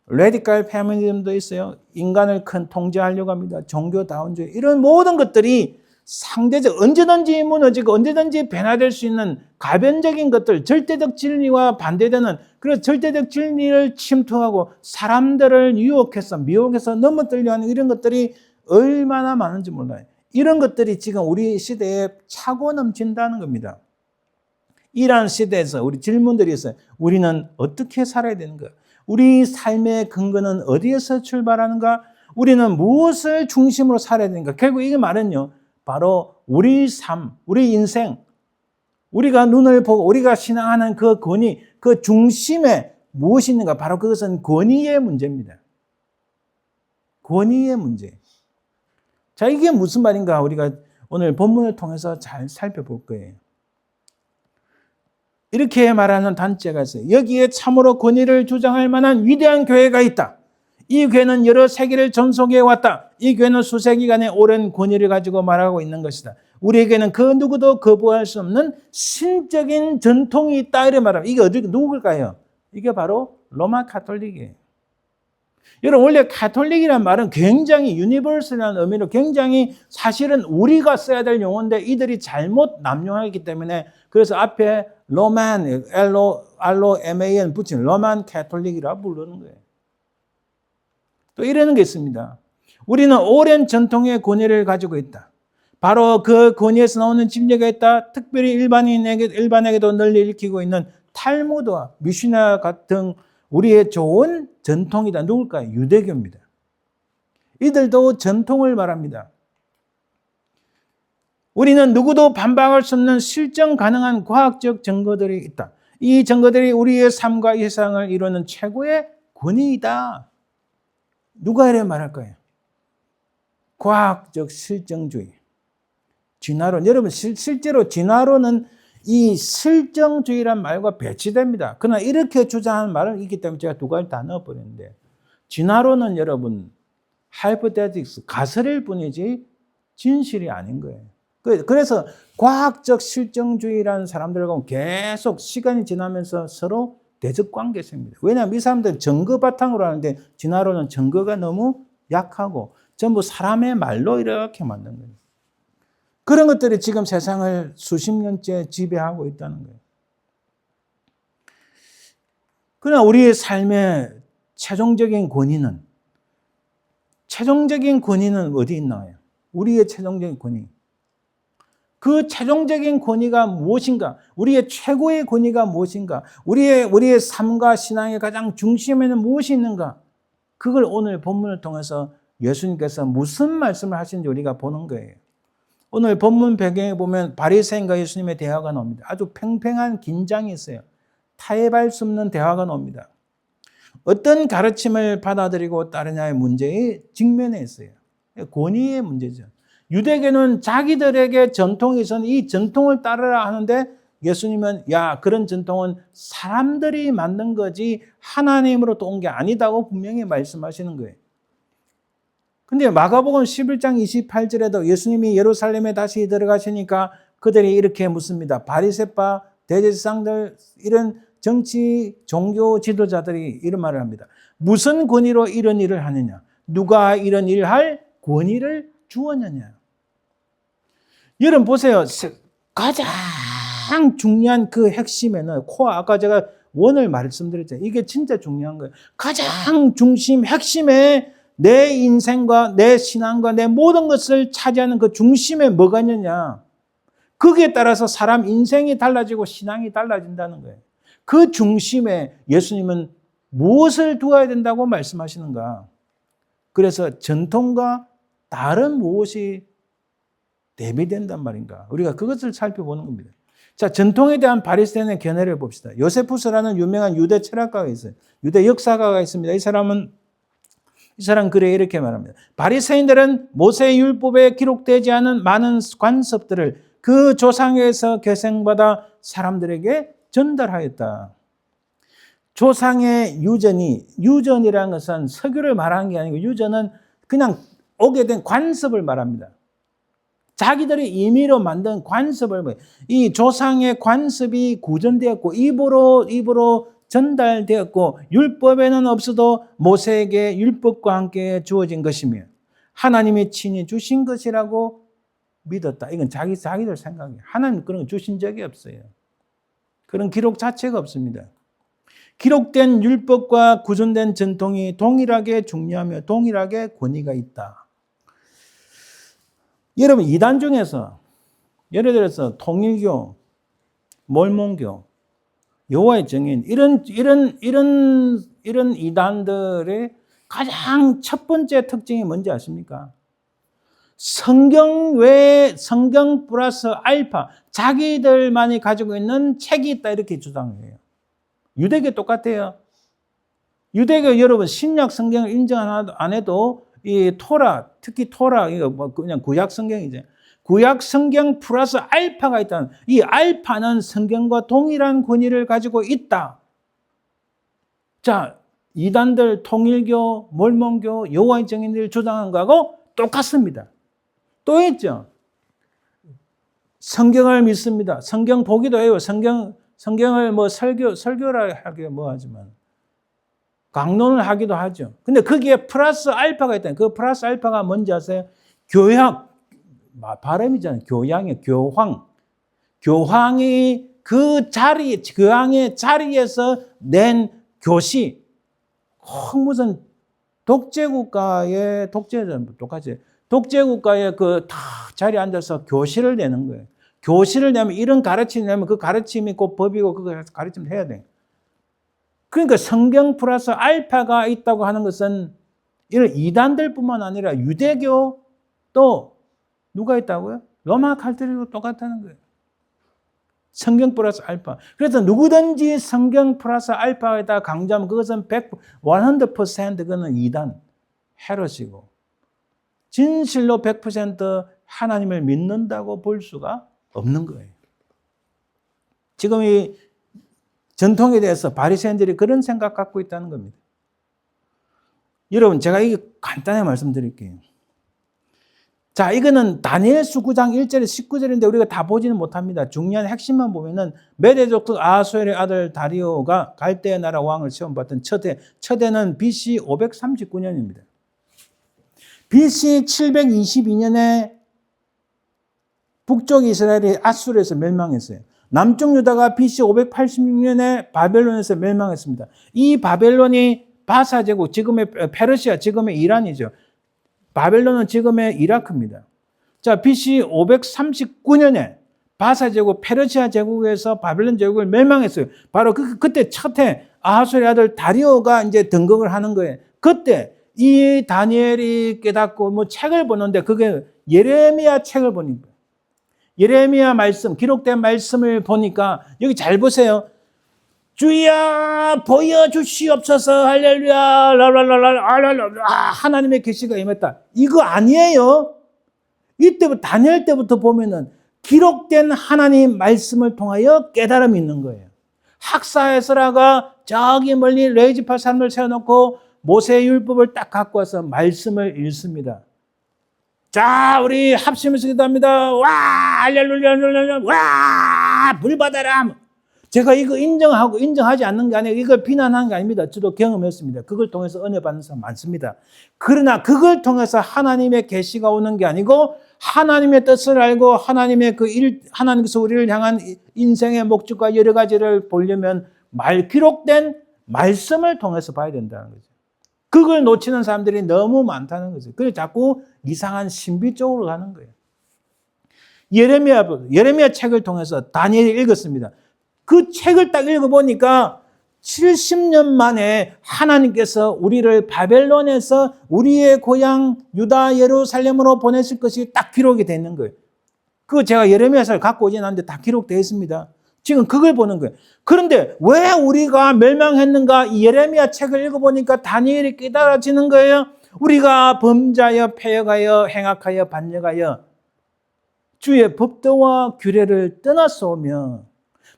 레디컬 페미니즘도 있어요. 인간을 통제하려고 합니다. 종교다운주의. 이런 모든 것들이 상대적, 언제든지 무너지고 언제든지 변화될 수 있는 가변적인 것들, 절대적 진리와 반대되는 그런 절대적 진리를 침투하고 사람들을 유혹해서 미혹해서 넘어뜨리려 하는 이런 것들이 얼마나 많은지 몰라요. 이런 것들이 지금 우리 시대에 차고 넘친다는 겁니다. 이러한 시대에서 우리 질문들이 있어요. 우리는 어떻게 살아야 되는가? 우리 삶의 근거는 어디에서 출발하는가? 우리는 무엇을 중심으로 살아야 되는가? 결국 이 말은요. 바로 우리 삶, 우리 인생, 우리가 눈을 보고 우리가 신앙하는 그 권위, 그 중심에 무엇이 있는가? 바로 그것은 권위의 문제입니다. 권위의 문제. 자, 이게 무슨 말인가? 우리가 오늘 본문을 통해서 잘 살펴볼 거예요. 이렇게 말하는 단체가 있어요. 여기에 참으로 권위를 주장할 만한 위대한 교회가 있다. 이 교회는 여러 세기를 전속해 왔다. 이 교회는 수세기간의 오랜 권위를 가지고 말하고 있는 것이다. 우리에게는 그 누구도 거부할 수 없는 신적인 전통이 있다. 이래 말합니다. 이게 누굴까요? 이게 바로 로마 가톨릭이에요. 여러분 원래 가톨릭이라는 말은 굉장히 유니버설이라는 의미로 굉장히 사실은 우리가 써야 될 용어인데 이들이 잘못 남용하기 때문에 그래서 앞에 로만, R-O-M-A-N 붙인 로만 가톨릭이라고 부르는 거예요. 또 이러는 게 있습니다. 우리는 오랜 전통의 권위를 가지고 있다. 바로 그 권위에서 나오는 진리가 있다. 특별히 일반에게도 널리 읽히고 있는 탈무드와 미시나 같은 우리의 좋은 전통이다. 누굴까요? 유대교입니다. 이들도 전통을 말합니다. 우리는 누구도 반박할 수 없는 실증 가능한 과학적 증거들이 있다. 이 증거들이 우리의 삶과 이 세상을 이루는 최고의 권위이다. 누가 이래 말할 거예요? 과학적 실증주의. 진화론. 여러분, 실제로 진화론은 이 실증주의란 말과 배치됩니다. 그러나 이렇게 주장하는 말은 있기 때문에 제가 두 가지 다 넣어버렸는데, 진화론은 여러분, 하이포테틱스, 가설일 뿐이지 진실이 아닌 거예요. 그래서 과학적 실증주의라는 사람들하고 계속 시간이 지나면서 서로 대적 관계에 있습니다. 왜냐하면 이 사람들은 증거 바탕으로 하는데 진화론은 증거가 너무 약하고 전부 사람의 말로 이렇게 만든 거예요. 그런 것들이 지금 세상을 수십 년째 지배하고 있다는 거예요. 그러나 우리의 삶의 최종적인 권위는 어디 있나요? 우리의 최종적인 권위. 그 최종적인 권위가 무엇인가? 우리의 최고의 권위가 무엇인가? 우리의 삶과 신앙의 가장 중심에는 무엇이 있는가? 그걸 오늘 본문을 통해서 예수님께서 무슨 말씀을 하시는지 우리가 보는 거예요. 오늘 본문 배경에 보면 바리새인과 예수님의 대화가 나옵니다. 아주 팽팽한 긴장이 있어요. 타협할 수 없는 대화가 나옵니다. 어떤 가르침을 받아들이고 따르냐의 문제에 직면해 있어요. 권위의 문제죠. 유대교는 자기들에게 전통이 있었는데 이 전통을 따르라 하는데 예수님은 그런 전통은 사람들이 만든 거지 하나님으로부터 온 게 아니다고 분명히 말씀하시는 거예요. 근데 마가복음 11장 28절에도 예수님이 예루살렘에 다시 들어가시니까 그들이 이렇게 묻습니다. 바리새파, 대제사장들, 이런 정치, 종교 지도자들이 이런 말을 합니다. 무슨 권위로 이런 일을 하느냐? 누가 이런 일을 할 권위를 주었느냐? 여러분 보세요. 가장 중요한 그 핵심에는 아까 제가 원을 말씀드렸잖아요. 이게 진짜 중요한 거예요. 가장 중심, 핵심에 내 인생과 내 신앙과 내 모든 것을 차지하는 그 중심에 뭐가 있느냐. 거기에 따라서 사람 인생이 달라지고 신앙이 달라진다는 거예요. 그 중심에 예수님은 무엇을 두어야 된다고 말씀하시는가. 그래서 전통과 다른 무엇이 대비된단 말인가. 우리가 그것을 살펴보는 겁니다. 자, 전통에 대한 바리새인의 견해를 봅시다. 요세푸스라는 유명한 유대 철학가가 있어요. 유대 역사가가 있습니다. 이 사람 글에 이렇게 말합니다. 바리새인들은 모세 율법에 기록되지 않은 많은 관습들을 그 조상에서 계승받아 사람들에게 전달하였다. 조상의 유전이라는 것은 석유를 말하는 게 아니고 유전은 그냥 오게 된 관습을 말합니다. 자기들이 임의로 만든 관습을, 이 조상의 관습이 구전되었고 입으로 전달되었고 율법에는 없어도 모세에게 율법과 함께 주어진 것이며 하나님이 친히 주신 것이라고 믿었다. 이건 자기들 생각이에요. 하나님 그런 거 주신 적이 없어요. 그런 기록 자체가 없습니다. 기록된 율법과 구전된 전통이 동일하게 중요하며 동일하게 권위가 있다. 여러분 이단 중에서 예를 들어서 통일교, 몰몬교, 여호와의 증인 이런 이단들의 가장 첫 번째 특징이 뭔지 아십니까? 성경 플러스 알파, 자기들만이 가지고 있는 책이 있다 이렇게 주장해요. 유대교 똑같아요. 유대교 여러분 신약 성경을 인정 안 해도 이 토라, 특히 토라, 이거 그냥 구약 성경이죠. 구약 성경 플러스 알파가 있다는, 이 알파는 성경과 동일한 권위를 가지고 있다. 자, 이단들, 통일교, 몰몬교, 여호와의 증인들이 주장한 거하고 똑같습니다. 또 있죠. 성경을 믿습니다. 성경 보기도 해요. 성경을 뭐 설교라 하기가 뭐 하지만 강론을 하기도 하죠. 근데 거기에 플러스 알파가 있다. 그 플러스 알파가 뭔지 아세요? 교양, 발음이잖아요. 교양의 교황. 교황이 그 자리, 교황의 자리에서 낸 교시. 무슨 독재국가의 똑같이 독재국가의 그 자리에 앉아서 교시를 내는 거예요. 교시를 내면 이런 가르침을 내면 그 가르침이 곧 법이고 그 가르침을 해야 돼요. 그러니까 성경 플러스 알파가 있다고 하는 것은 이런 이단들뿐만 아니라 유대교 또 누가 있다고요? 로마 칼퇴리도 똑같다는 거예요. 성경 플러스 알파. 그래서 누구든지 성경 플러스 알파에다 강조하면 그것은 100% 그거는 이단, 헤롯이고 진실로 100% 하나님을 믿는다고 볼 수가 없는 거예요. 지금 이 전통에 대해서 바리새인들이 그런 생각 갖고 있다는 겁니다. 여러분, 제가 이거 간단히 말씀드릴게요. 자, 이거는 다니엘서 9장 1절에 19절인데 우리가 다 보지는 못합니다. 중요한 핵심만 보면은 메대족속 아하수엘의 아들 다리오가 갈대의 나라 왕을 시험 받던 첫 해는 BC 539년입니다. BC 722년에 북쪽 이스라엘이 아수르에서 멸망했어요. 남쪽 유다가 BC 586년에 바벨론에서 멸망했습니다. 이 바벨론이 바사 제국, 지금의 페르시아, 지금의 이란이죠. 바벨론은 지금의 이라크입니다. 자, BC 539년에 바사 제국, 페르시아 제국에서 바벨론 제국을 멸망했어요. 바로 그때 첫해 아하수의 아들 다리오가 이제 등극을 하는 거예요. 그때 이 다니엘이 깨닫고 뭐 책을 보는데 그게 예레미야 책을 보니까 예레미야 말씀, 기록된 말씀을 보니까 여기 잘 보세요. 주여 보여주시옵소서 할렐루야 랄랄랄랄 하나님의 계시가 임했다. 이거 아니에요. 이때부터 다니엘 때부터 보면은 기록된 하나님 말씀을 통하여 깨달음이 있는 거예요. 학사에스라가 저기 멀리 레이지파 사람을 세워놓고 모세의 율법을 딱 갖고 와서 말씀을 읽습니다. 자, 우리 합심해서 기도합니다. 와, 할렐루야, 와, 물 받아라. 제가 이거 인정하고 인정하지 않는 게 아니라 이걸 비난하는 게 아닙니다. 저도 경험했습니다. 그걸 통해서 은혜 받는 사람 많습니다. 그러나 그걸 통해서 하나님의 계시가 오는 게 아니고 하나님의 뜻을 알고 하나님의 하나님께서 우리를 향한 인생의 목적과 여러 가지를 보려면 기록된 말씀을 통해서 봐야 된다는 거죠. 그걸 놓치는 사람들이 너무 많다는 거죠. 그래서 자꾸 이상한 신비 쪽으로 가는 거예요. 예레미야 책을 통해서 다니엘이 읽었습니다. 그 책을 딱 읽어보니까 70년 만에 하나님께서 우리를 바벨론에서 우리의 고향 유다 예루살렘으로 보내실 것이 딱 기록이 되어 있는 거예요. 그거 제가 예레미야서를 갖고 오진 않는데 다 기록되어 있습니다. 지금 그걸 보는 거예요. 그런데 왜 우리가 멸망했는가? 이 예레미야 책을 읽어보니까 다니엘이 깨달아지는 거예요. 우리가 범죄하여 패역하여 행악하여 반역하여 주의 법도와 규례를 떠났사오며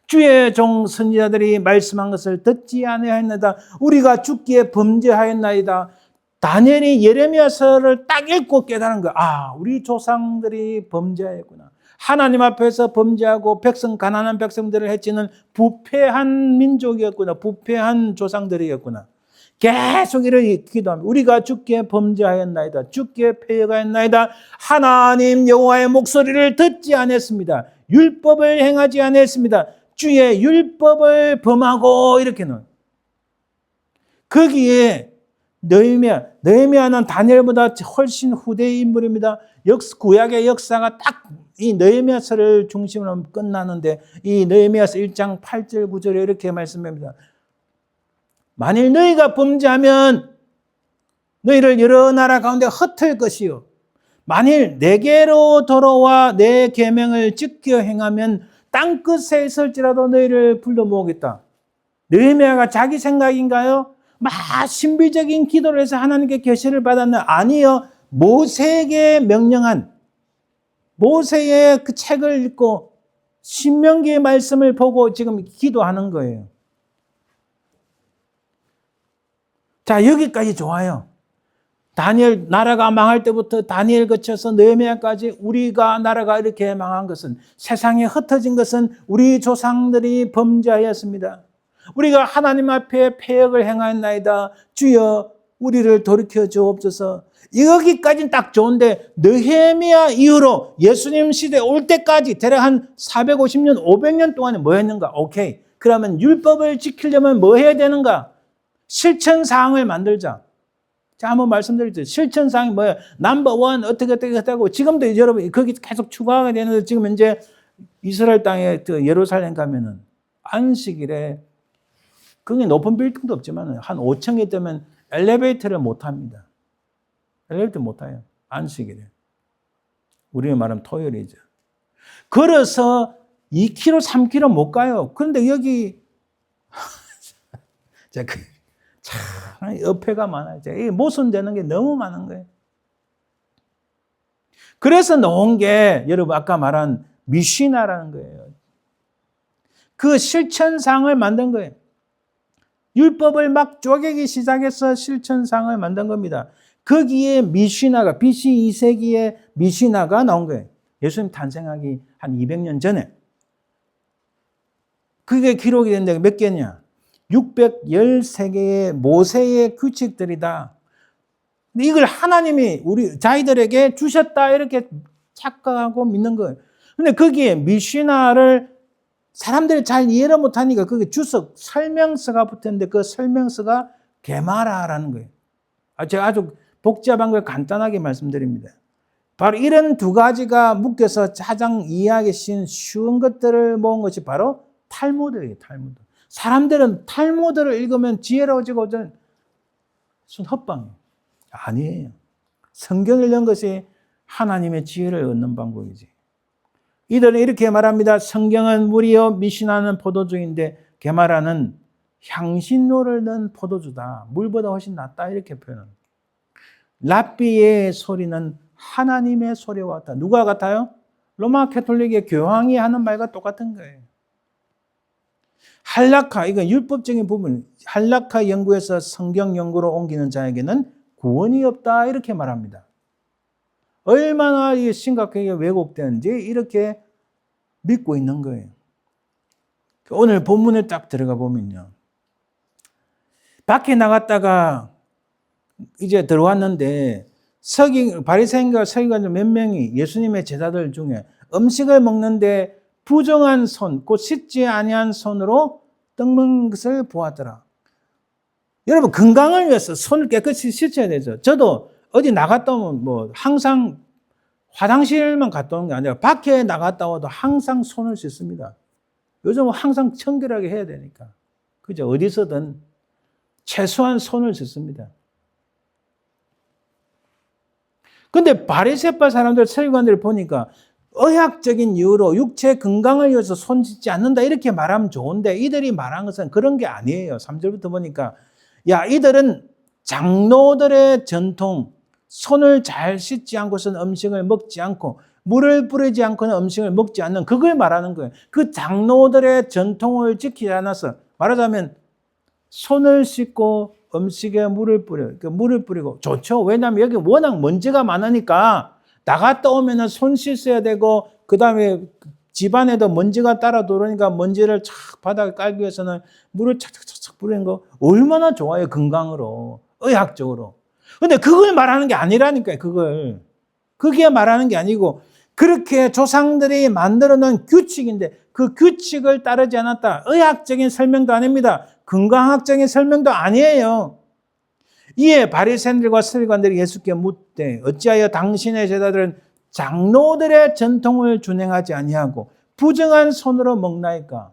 주의 종 선지자들이 말씀한 것을 듣지 아니하였나이다. 우리가 죽기에 범죄하였나이다. 다니엘이 예레미야서를 딱 읽고 깨달은 거야. 아, 우리 조상들이 범죄하였구나. 하나님 앞에서 범죄하고 가난한 백성들을 해치는 부패한 민족이었구나. 부패한 조상들이었구나. 계속 이렇게 기도합니다. 우리가 죽기에 범죄하였나이다. 죽기에 패역하였나이다. 하나님 여호와의 목소리를 듣지 않았습니다. 율법을 행하지 않았습니다. 주의 율법을 범하고 거기에 느헤미야는 다니엘보다 훨씬 후대의 인물입니다. 구약의 역사가 딱 이 느헤미야서를 중심으로 끝나는데 이 느헤미야서 1장 8절 9절에 이렇게 말씀합니다. 만일 너희가 범죄하면 너희를 여러 나라 가운데 흩을 것이요 만일 내게로 돌아와 내 계명을 지켜 행하면 땅끝에 있을지라도 너희를 불러 모으겠다. 느헤미야가 자기 생각인가요? 막 신비적인 기도를 해서 하나님께 계시를 받았나? 아니요. 모세에게 명령한 모세의 그 책을 읽고 신명기의 말씀을 보고 지금 기도하는 거예요. 자, 여기까지 좋아요. 다니엘 나라가 망할 때부터 다니엘 거쳐서 느헤미야까지 우리가 나라가 이렇게 망한 것은 세상에 흩어진 것은 우리 조상들이 범죄하였습니다. 우리가 하나님 앞에 패역을 행하였나이다. 주여 우리를 돌이켜 주옵소서. 여기까지는 딱 좋은데 느헤미야 이후로 예수님 시대 올 때까지 대략 한 450년 500년 동안에 뭐 했는가? 오케이. 그러면 율법을 지키려면 뭐 해야 되는가? 실천사항을 만들자. 자, 한번 말씀드렸죠. 실천사항이 뭐예요? 넘버 1 어떻게 하고 지금도 여러분 거기 계속 추가가 되는데 지금 이제 이스라엘 땅에 예루살렘 가면은 안식일에 그게 높은 빌딩도 없지만 한 5층이 되면 엘리베이터를 못 합니다. 엘리베이터 못 타요. 안식일에. 우리의 말은 토요일이죠. 걸어서 2km, 3km 못 가요. 그런데 여기 참 어폐가 많아요. 모순되는 게 너무 많은 거예요. 그래서 나온 게 여러분 아까 말한 미시나라는 거예요. 그 실천상을 만든 거예요. 율법을 막 쪼개기 시작해서 실천상을 만든 겁니다. 거기에 미시나가 BC 2세기에 미시나가 나온 거예요. 예수님 탄생하기 한 200년 전에. 그게 기록이 된데 몇 개냐? 613개의 모세의 규칙들이다. 이걸 하나님이 우리 자기들에게 주셨다 이렇게 착각하고 믿는 거예요. 근데 거기에 미시나를 사람들이 잘 이해를 못하니까 그게 주석, 설명서가 붙었는데 그 설명서가 게마라라는 거예요. 제가 아주 복잡한 걸 간단하게 말씀드립니다. 바로 이런 두 가지가 묶여서 가장 이해하기 쉬운 것들을 모은 것이 바로 탈무드예요. 탈무드. 사람들은 탈무드를 읽으면 지혜로워지고 순 헛방이에요. 아니에요. 성경을 읽는 것이 하나님의 지혜를 얻는 방법이지. 이들은 이렇게 말합니다. 성경은 물이요 미시나는 포도주인데 게마라는 향신료를 넣은 포도주다. 물보다 훨씬 낫다 이렇게 표현합니다. 랍비의 소리는 하나님의 소리와 같다. 누가 같아요? 로마 가톨릭의 교황이 하는 말과 똑같은 거예요. 할라카, 이건 율법적인 부분, 할라카 연구에서 성경 연구로 옮기는 자에게는 구원이 없다 이렇게 말합니다. 얼마나 심각하게 왜곡되는지 이렇게 믿고 있는 거예요. 오늘 본문에 딱 들어가 보면요. 밖에 나갔다가 이제 들어왔는데 바리새인과 서기관 몇 명이 예수님의 제자들 중에 음식을 먹는데 부정한 손, 곧 씻지 아니한 손으로 떡 먹는 것을 보았더라. 여러분 건강을 위해서 손을 깨끗이 씻어야 되죠. 저도 어디 나갔다 오면 항상 화장실만 갔다 오는 게 아니라 밖에 나갔다 와도 항상 손을 씻습니다. 요즘은 항상 청결하게 해야 되니까. 그죠? 어디서든 최소한 손을 씻습니다. 근데 바리새파 사람들, 서기관들을 보니까 의학적인 이유로 육체 건강을 위해서 손 씻지 않는다 이렇게 말하면 좋은데 이들이 말한 것은 그런 게 아니에요. 3절부터 보니까 이들은 장로들의 전통, 손을 잘 씻지 않고서는 음식을 먹지 않고 물을 뿌리지 않고는 음식을 먹지 않는 그걸 말하는 거예요. 그 장로들의 전통을 지키지 않아서 말하자면 손을 씻고 음식에 물을 뿌리고 좋죠. 왜냐하면 여기 워낙 먼지가 많으니까 나갔다 오면 손 씻어야 되고 그 다음에 집안에도 먼지가 따라 들어오니까 먼지를 착 바닥에 깔기 위해서는 물을 착착착 뿌리는 거 얼마나 좋아요. 건강으로, 의학적으로. 근데 그걸 말하는 게 아니라니까요. 그게 말하는 게 아니고 그렇게 조상들이 만들어 놓은 규칙인데 그 규칙을 따르지 않았다. 의학적인 설명도 아닙니다. 건강학적인 설명도 아니에요. 이에 바리새인들과 서기관들이 예수께 묻되 어찌하여 당신의 제자들은 장로들의 전통을 준행하지 아니하고 부정한 손으로 먹나이까?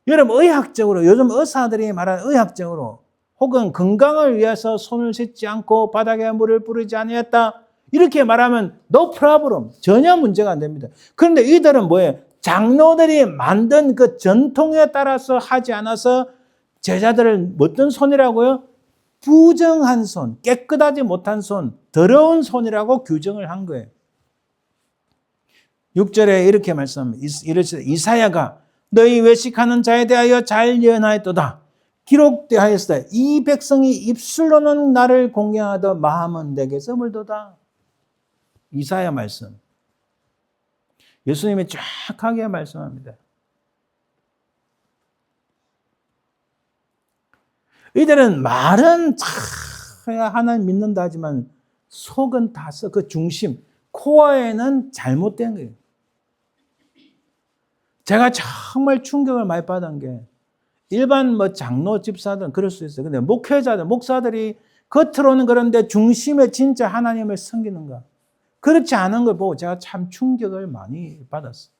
여러분 의학적으로 요즘 의사들이 말하는 의학적으로 혹은 건강을 위해서 손을 씻지 않고 바닥에 물을 뿌리지 아니했다. 이렇게 말하면 no problem. 전혀 문제가 안 됩니다. 그런데 이들은 뭐예요? 장로들이 만든 그 전통에 따라서 하지 않아서 제자들을 어떤 손이라고요? 부정한 손, 깨끗하지 못한 손, 더러운 손이라고 규정을 한 거예요. 6절에 이렇게 말씀합니다. 이사야가 너희 외식하는 자에 대하여 잘 예언하였도다. 기록되었으되 이 백성이 입술로는 나를 공경하더 마음은 내게서 멀도다. 이사야 말씀. 예수님이 정확하게 말씀합니다. 이들은 말은 하나님 믿는다 하지만 속은 다 써. 그 중심, 코어에는 잘못된 거예요. 제가 정말 충격을 많이 받은 게 일반 장로 집사들은 그럴 수 있어요. 근데 목회자들, 목사들이 겉으로는 그런데 중심에 진짜 하나님을 섬기는가? 그렇지 않은 걸 보고 제가 참 충격을 많이 받았어요.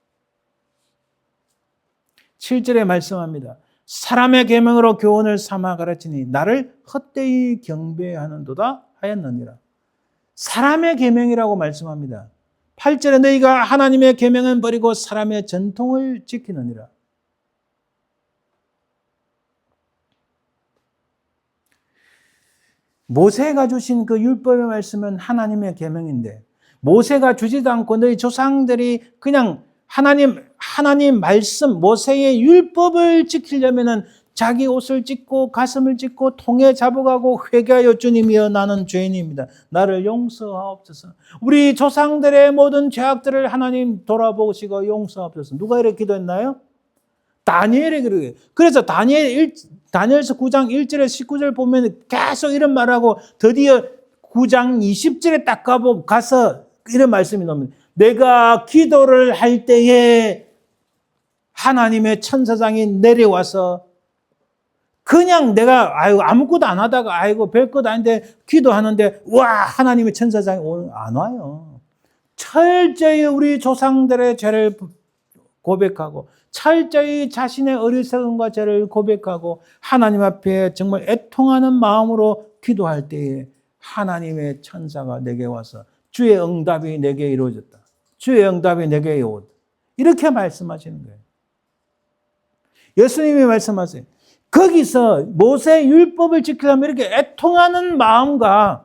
7절에 말씀합니다. 사람의 계명으로 교훈을 삼아 가르치니 나를 헛되이 경배하는도다 하였느니라. 사람의 계명이라고 말씀합니다. 8절에 너희가 하나님의 계명은 버리고 사람의 전통을 지키느니라. 모세가 주신 그 율법의 말씀은 하나님의 계명인데 모세가 주지도 않고 너희 조상들이 그냥 하나님 말씀, 모세의 율법을 지키려면은 자기 옷을 찢고 가슴을 찢고 통에 잡아가고 회개하여 주님이여 나는 죄인입니다. 나를 용서하옵소서. 우리 조상들의 모든 죄악들을 하나님 돌아보시고 용서하옵소서. 누가 이렇게 기도했나요? 다니엘이 그러게. 그래서 다니엘서 9장 1절에 19절 보면 계속 이런 말하고 드디어 9장 20절에 딱 가서 이런 말씀이 나옵니다. 내가 기도를 할 때에 하나님의 천사장이 내려와서 그냥 내가 아무것도 안 하다가 별것 아닌데 기도하는데 와 하나님의 천사장이 오늘 안 와요. 철저히 우리 조상들의 죄를 고백하고 철저히 자신의 어리석음과 죄를 고백하고 하나님 앞에 정말 애통하는 마음으로 기도할 때에 하나님의 천사가 내게 와서 주의 응답이 내게 이루어졌다. 주의 응답이 내게 이루어졌다. 이렇게 말씀하시는 거예요. 예수님이 말씀하세요. 거기서 모세의 율법을 지키려면 이렇게 애통하는 마음과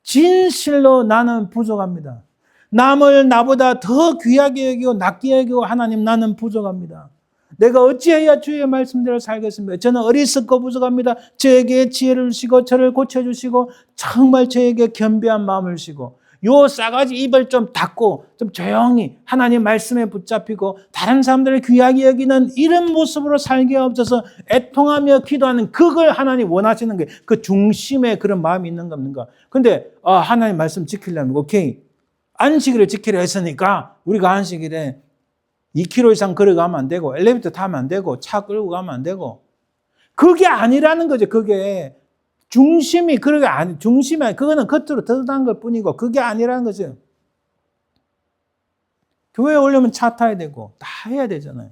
진실로 나는 부족합니다. 남을 나보다 더 귀하게 여기고 낫게 여기고 하나님 나는 부족합니다. 내가 어찌해야 주의 말씀대로 살겠습니까? 저는 어리석고 부족합니다. 저에게 지혜를 주시고 저를 고쳐주시고 정말 저에게 겸비한 마음을 주시고 요 싸가지 입을 좀 닫고 좀 조용히 하나님 말씀에 붙잡히고 다른 사람들을 귀하게 여기는 이런 모습으로 살게 없어서 애통하며 기도하는 그걸 하나님 원하시는 게 그 중심에 그런 마음이 있는 겁니까? 근데 하나님 말씀 지키려면 오케이. 안식일을 지키려 했으니까 우리가 안식일에 2km 이상 걸어가면 안 되고 엘리베이터 타면 안 되고 차 끌고 가면 안 되고 그게 아니라는 거죠. 그게 중심이 그거는 겉으로 드러난 것 뿐이고 그게 아니라는 거죠. 교회에 오려면 차 타야 되고 다 해야 되잖아요.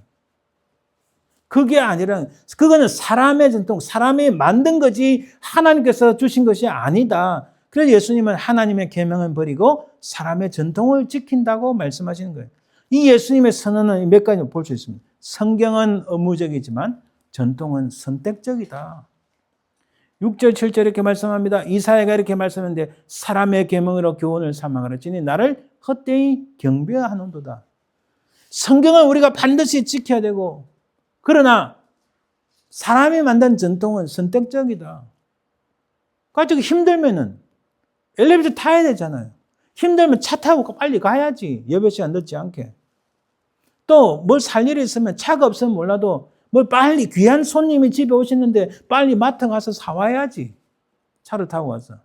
그게 아니라 그거는 사람의 전통, 사람이 만든 거지 하나님께서 주신 것이 아니다. 그래서 예수님은 하나님의 계명을 버리고 사람의 전통을 지킨다고 말씀하시는 거예요. 이 예수님의 선언은 몇 가지 볼 수 있습니다. 성경은 의무적이지만 전통은 선택적이다. 6절, 7절 이렇게 말씀합니다. 이사야가 이렇게 말씀하는데 사람의 계명으로 교훈을 삼아 가르치니 나를 헛되이 경배하는도다. 성경은 우리가 반드시 지켜야 되고 그러나 사람이 만든 전통은 선택적이다. 가지고 힘들면은 엘리베이터 타야 되잖아요. 힘들면 차 타고 빨리 가야지. 여몇 시간 늦지 않게. 또 뭘 살 일이 있으면 차가 없으면 몰라도 뭘 빨리 귀한 손님이 집에 오시는데 빨리 마트 가서 사와야지. 차를 타고 가서.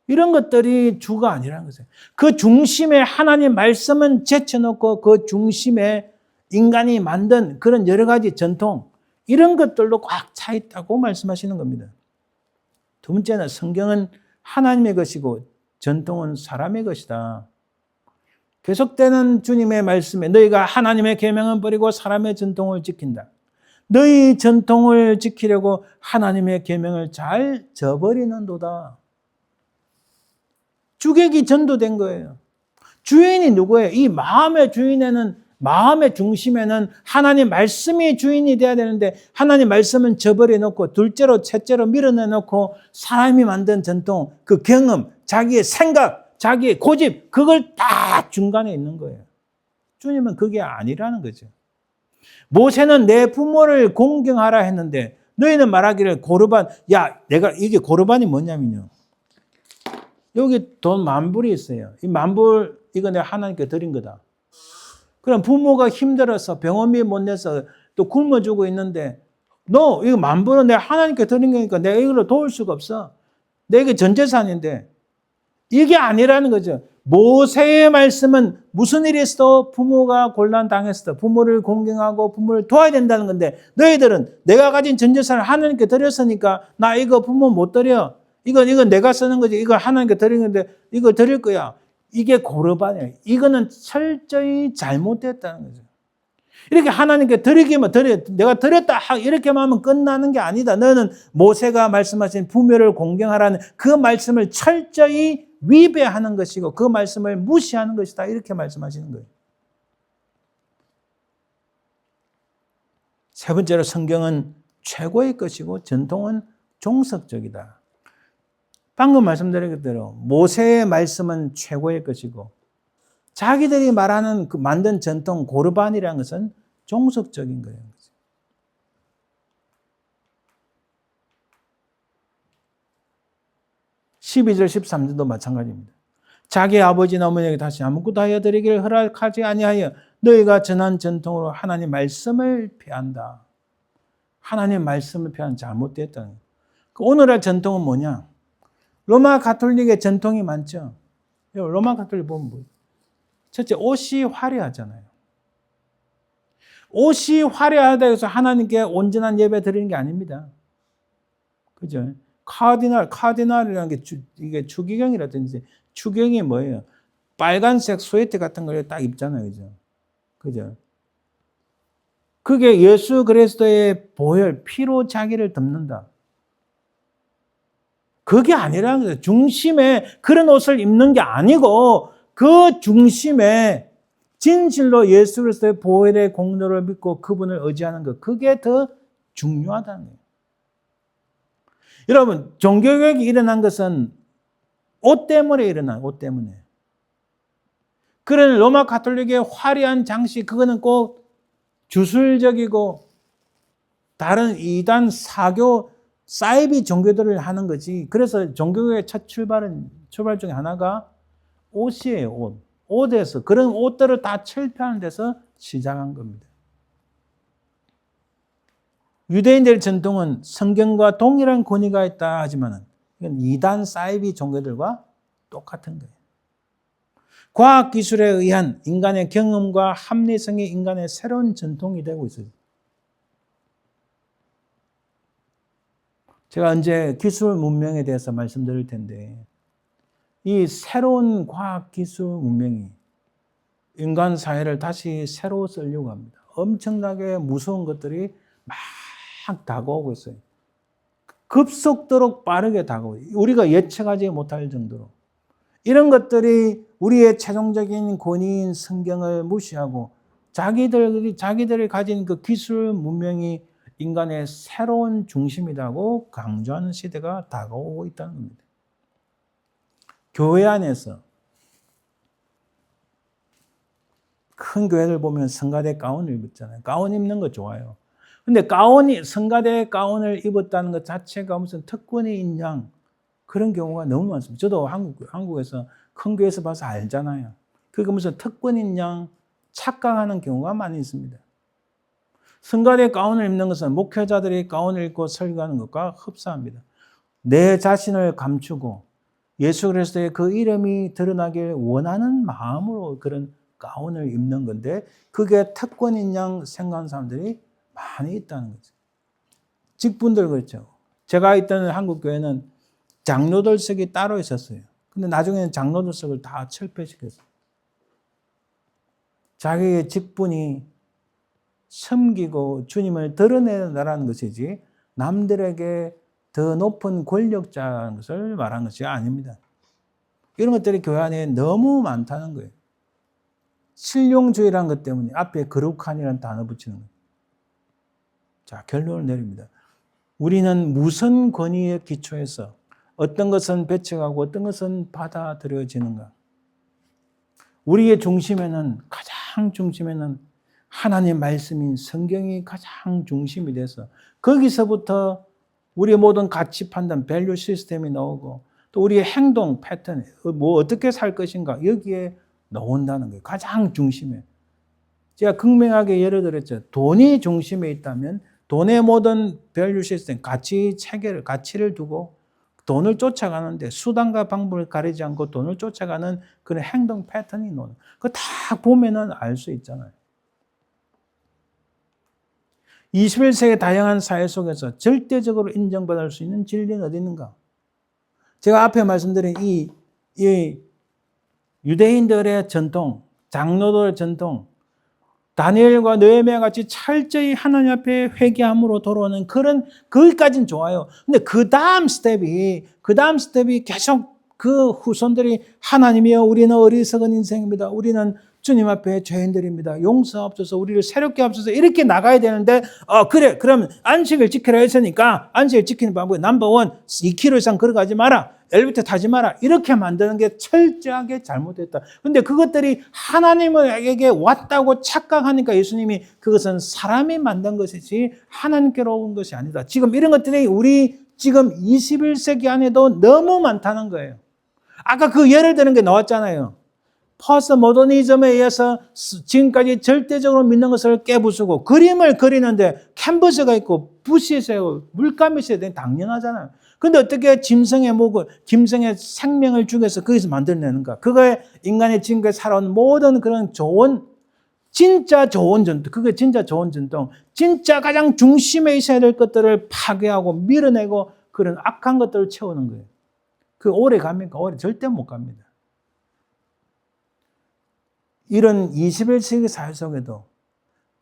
이런 것들이 주가 아니라는 거죠. 그 중심에 하나님 말씀은 제쳐놓고 그 중심에 인간이 만든 그런 여러 가지 전통 이런 것들로 꽉 차 있다고 말씀하시는 겁니다. 두 번째는 성경은 하나님의 것이고 전통은 사람의 것이다. 계속되는 주님의 말씀에 너희가 하나님의 계명은 버리고 사람의 전통을 지킨다. 너희 전통을 지키려고 하나님의 계명을 잘 저버리는도다. 주객이 전도된 거예요. 주인이 누구예요? 이 마음의 주인에는 마음의 중심에는 하나님 말씀이 주인이 돼야 되는데 하나님 말씀은 저버려놓고 둘째로 셋째로 밀어내놓고 사람이 만든 전통, 그 경험, 자기의 생각, 자기의 고집 그걸 다 중간에 있는 거예요. 주님은 그게 아니라는 거죠. 모세는 내 부모를 공경하라 했는데 너희는 말하기를 고르반, 내가 이게 고르반이 뭐냐면요. 여기 돈 10,000불이 있어요. 이 10,000불 이거 내가 하나님께 드린 거다. 그럼 부모가 힘들어서 병원비 못 내서 또 굶어 주고 있는데 너 이거 10,000불은 내가 하나님께 드린 거니까 내가 이걸로 도울 수가 없어. 내게 전 재산인데 이게 아니라는 거죠. 모세의 말씀은 무슨 일이 있어도 부모가 곤란 당했을 때 부모를 공경하고 부모를 도와야 된다는 건데 너희들은 내가 가진 전 재산을 하나님께 드렸으니까 나 이거 부모 못 드려. 이건 내가 쓰는 거지. 이거 하나님께 드린 건데 이거 드릴 거야. 이게 고르반이에요. 이거는 철저히 잘못됐다는 거죠. 이렇게 하나님께 드리기만 내가 드렸다 이렇게만 하면 끝나는 게 아니다. 너는 모세가 말씀하신 부묘를 공경하라는 그 말씀을 철저히 위배하는 것이고 그 말씀을 무시하는 것이다. 이렇게 말씀하시는 거예요. 세 번째로 성경은 최고의 것이고 전통은 종속적이다. 방금 말씀드린 대로 모세의 말씀은 최고의 것이고 자기들이 말하는 그 만든 전통 고르반이라는 것은 종속적인 거예요. 12절 13절도 마찬가지입니다. 자기 아버지나 어머니에게 다시 아무것도 하여 드리기를 허락하지 아니하여 너희가 전한 전통으로 하나님 말씀을 폐한다. 하나님 말씀을 폐한 잘못됐다는 거예요. 오늘날 전통은 뭐냐? 로마 가톨릭의 전통이 많죠. 로마 가톨릭 보면 뭐예요? 첫째, 옷이 화려하잖아요. 옷이 화려하다 해서 하나님께 온전한 예배 드리는 게 아닙니다. 그죠? 카디날이라는 게 이게 추기경이라든지 추경이 뭐예요? 빨간색 스웨트 같은 걸 딱 입잖아요. 그죠? 그죠? 그게 예수 그리스도의 보혈, 피로 자기를 덮는다. 그게 아니라는 거예요. 중심에 그런 옷을 입는 게 아니고 그 중심에 진실로 예수 그리스도의 보혈의 공로를 믿고 그분을 의지하는 것. 그게 더 중요하다는 거예요. 여러분, 종교개혁이 일어난 것은 옷 때문에 일어나요. 옷 때문에. 그런 로마 가톨릭의 화려한 장식, 그거는 꼭 주술적이고 다른 이단, 사교, 사이비 종교들을 하는 거지. 그래서 종교개혁의 첫 출발 중에 하나가 옷이에요. 옷. 옷에서 그런 옷들을 다 철폐하는 데서 시작한 겁니다. 유대인들의 전통은 성경과 동일한 권위가 있다 하지만 이건 이단 사이비 종교들과 똑같은 거예요. 과학기술에 의한 인간의 경험과 합리성이 인간의 새로운 전통이 되고 있어요. 제가 언제 기술 문명에 대해서 말씀드릴 텐데 이 새로운 과학기술 문명이 인간 사회를 다시 새로 쓰려고 합니다. 엄청나게 무서운 것들이 막 다가오고 있어요. 급속도로 빠르게 다가오고 우리가 예측하지 못할 정도로 이런 것들이 우리의 최종적인 권위인 성경을 무시하고 자기들이 가진 그 기술 문명이 인간의 새로운 중심이라고 강조하는 시대가 다가오고 있다는 겁니다. 교회 안에서 큰 교회를 보면 성가대 가운을 입었잖아요. 가운 입는 거 좋아요. 근데 성가대 가운을 입었다는 것 자체가 무슨 특권이 있냐 그런 경우가 너무 많습니다. 저도 한국에서 큰 교회에서 봐서 알잖아요. 그게 무슨 특권인 양 착각하는 경우가 많이 있습니다. 성가대 가운을 입는 것은 목회자들이 가운을 입고 설교하는 것과 흡사합니다. 내 자신을 감추고 예수 그리스도의 그 이름이 드러나길 원하는 마음으로 그런 가운을 입는 건데 그게 특권인 양 생각하는 사람들이 많이 있다는 거죠. 직분들 그렇죠. 제가 있던 한국교회는 장로들석이 따로 있었어요. 근데 나중에는 장로들석을 다 철폐시켰어요. 자기의 직분이 섬기고 주님을 드러내라는 것이지 남들에게 더 높은 권력자라는 것을 말하는 것이 아닙니다. 이런 것들이 교회 안에 너무 많다는 거예요. 실용주의라는 것 때문에 앞에 거룩한이라는 단어 붙이는 거예요. 자, 결론을 내립니다. 우리는 무슨 권위에 기초해서 어떤 것은 배척하고 어떤 것은 받아들여지는가? 우리의 가장 중심에는 하나님의 말씀인 성경이 가장 중심이 돼서 거기서부터 우리의 모든 가치 판단, 밸류 시스템이 나오고 또 우리의 행동 패턴, 뭐 어떻게 살 것인가 여기에 나온다는 거예요. 가장 중심에. 제가 극명하게 예를 들었죠. 돈이 중심에 있다면 돈의 모든 밸류 시스템, 가치를 두고 돈을 쫓아가는데 수단과 방법을 가리지 않고 돈을 쫓아가는 그런 행동 패턴이 나오는 그거 다 보면은 알 수 있잖아요. 21세기 다양한 사회 속에서 절대적으로 인정받을 수 있는 진리는 어디 있는가? 제가 앞에 말씀드린 이 유대인들의 전통, 장로들의 전통, 다니엘과 느헤미야 같이 철저히 하나님 앞에 회개함으로 돌아오는 그런 거기까지는 좋아요. 근데 그 다음 스텝이 계속 그 후손들이 하나님이여 우리는 어리석은 인생입니다. 우리는 주님 앞에 죄인들입니다. 용서하옵소서 우리를 새롭게 하옵소서 이렇게 나가야 되는데 그래 그럼 안식을 지키라 했으니까 안식을 지키는 방법이 넘버원 2km 이상 걸어가지 마라. 엘리베이터 타지 마라. 이렇게 만드는 게 철저하게 잘못됐다. 근데 그것들이 하나님에게 왔다고 착각하니까 예수님이 그것은 사람이 만든 것이지 하나님께로 온 것이 아니다. 지금 이런 것들이 우리 지금 21세기 안에도 너무 많다는 거예요. 아까 그 예를 드는 게 나왔잖아요. 포스트 모더니즘에 의해서 지금까지 절대적으로 믿는 것을 깨부수고 그림을 그리는데 캔버스가 있고 붓이 있어요. 물감이 있어야 되는 당연하잖아요. 근데 어떻게 짐승의 생명을 죽여서 거기서 만들어내는가? 그거에 인간이 지금까지 살아온 모든 그런 진짜 좋은 전통, 그게 진짜 좋은 전통, 진짜 가장 중심에 있어야 될 것들을 파괴하고 밀어내고 그런 악한 것들을 채우는 거예요. 그 오래 갑니까? 오래 절대 못 갑니다. 이런 21세기 사회 속에도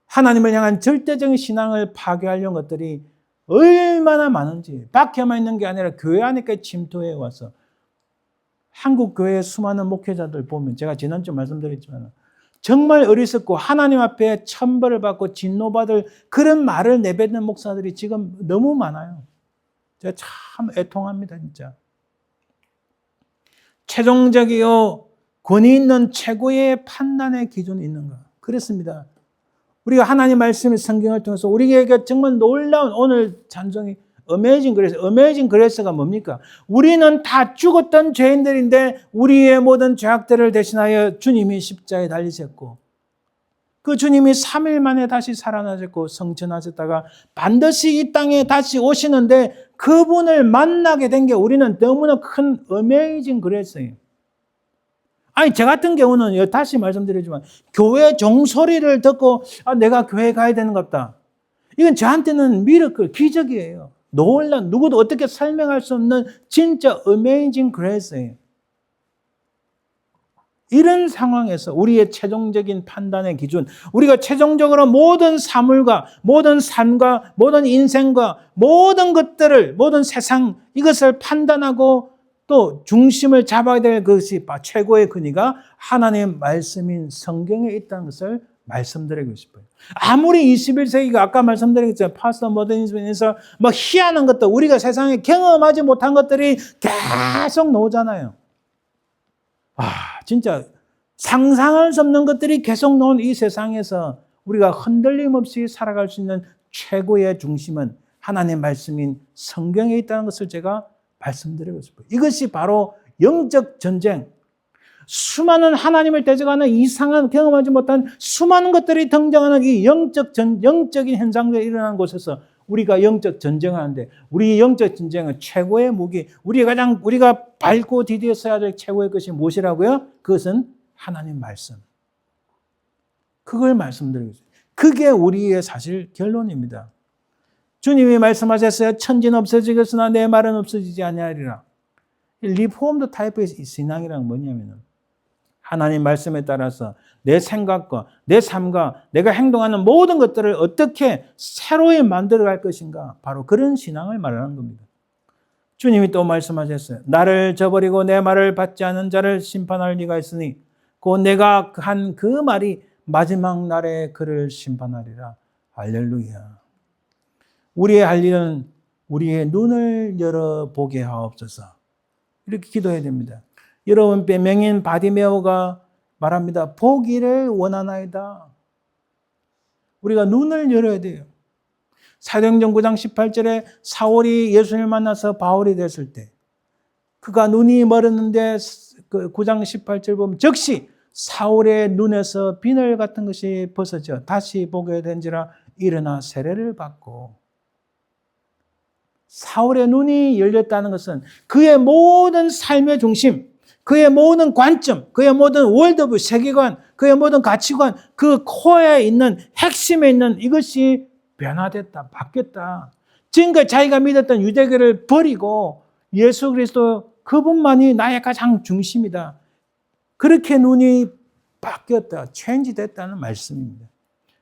하나님을 향한 절대적인 신앙을 파괴하려는 것들이 얼마나 많은지 밖에만 있는 게 아니라 교회 안에까지 침투해 와서 한국 교회의 수많은 목회자들 보면 제가 지난주 말씀드렸지만 정말 어리석고 하나님 앞에 천벌을 받고 진노받을 그런 말을 내뱉는 목사들이 지금 너무 많아요. 제가 참 애통합니다, 진짜. 최종적이요 권위 있는 최고의 판단의 기준이 있는가? 그렇습니다. 우리가 하나님 말씀의 성경을 통해서 우리에게 정말 놀라운 오늘 찬송이 어메이징 그레이스. 어메이징 그레이스가 뭡니까? 우리는 다 죽었던 죄인들인데 우리의 모든 죄악들을 대신하여 주님이 십자가에 달리셨고 그 주님이 3일 만에 다시 살아나셨고 성천하셨다가 반드시 이 땅에 다시 오시는데 그분을 만나게 된 게 우리는 너무나 큰 어메이징 그레이스예요. 아니 저 같은 경우는 다시 말씀드리지만 교회 종소리를 듣고 내가 교회 가야 되는 것 같다. 이건 저한테는 미러클, 기적이에요. 놀란 누구도 어떻게 설명할 수 없는 진짜 어메이징 그레이스예요. 이런 상황에서 우리의 최종적인 판단의 기준, 우리가 최종적으로 모든 사물과 모든 삶과 모든 인생과 모든 것들을 모든 세상 이것을 판단하고 또 중심을 잡아야 될 것이 최고의 근위가 하나님의 말씀인 성경에 있다는 것을 말씀드리고 싶어요. 아무리 21세기가 아까 말씀드렸죠. 파스터 모더니즘에서 뭐 희한한 것들, 우리가 세상에 경험하지 못한 것들이 계속 나오잖아요. 진짜 상상할 수 없는 것들이 계속 나온 이 세상에서 우리가 흔들림 없이 살아갈 수 있는 최고의 중심은 하나님의 말씀인 성경에 있다는 것을 제가 말씀드리고 싶어요. 이것이 바로 영적 전쟁. 수많은 하나님을 대적하는 이상한 경험하지 못한 수많은 것들이 등장하는 이 영적인 현상들이 일어나는 곳에서 우리가 영적 전쟁을 하는데 우리 영적 전쟁은 최고의 무기, 우리가 밟고 디디어서야 될 최고의 것이 무엇이라고요? 그것은 하나님 말씀. 그걸 말씀드리고 있어요. 그게 우리의 사실 결론입니다. 주님이 말씀하셨어요. 천지는 없어지겠으나 내 말은 없어지지 아니하리라. 리포엄드 타입의 신앙이란 뭐냐면 하나님 말씀에 따라서 내 생각과 내 삶과 내가 행동하는 모든 것들을 어떻게 새로이 만들어갈 것인가. 바로 그런 신앙을 말하는 겁니다. 주님이 또 말씀하셨어요. 나를 저버리고 내 말을 받지 않은 자를 심판할 리가 있으니 곧 내가 한 그 말이 마지막 날에 그를 심판하리라. 할렐루야. 우리의 할 일은 우리의 눈을 열어보게 하옵소서. 이렇게 기도해야 됩니다. 여러분 명인 바디메오가 말합니다. 보기를 원하나이다. 우리가 눈을 열어야 돼요. 사도행전 9장 18절에 사울이 예수님을 만나서 바울이 됐을 때 그가 눈이 멀었는데 그 9장 18절 보면 즉시 사울의 눈에서 비늘 같은 것이 벗어져 다시 보게 된지라 일어나 세례를 받고 사울의 눈이 열렸다는 것은 그의 모든 삶의 중심, 그의 모든 관점, 그의 모든 월드뷰, 세계관, 그의 모든 가치관, 그 코어에 있는 핵심에 있는 이것이 변화됐다, 바뀌었다. 지금까지 자기가 믿었던 유대교를 버리고 예수 그리스도 그분만이 나의 가장 중심이다. 그렇게 눈이 바뀌었다, 체인지 됐다는 말씀입니다.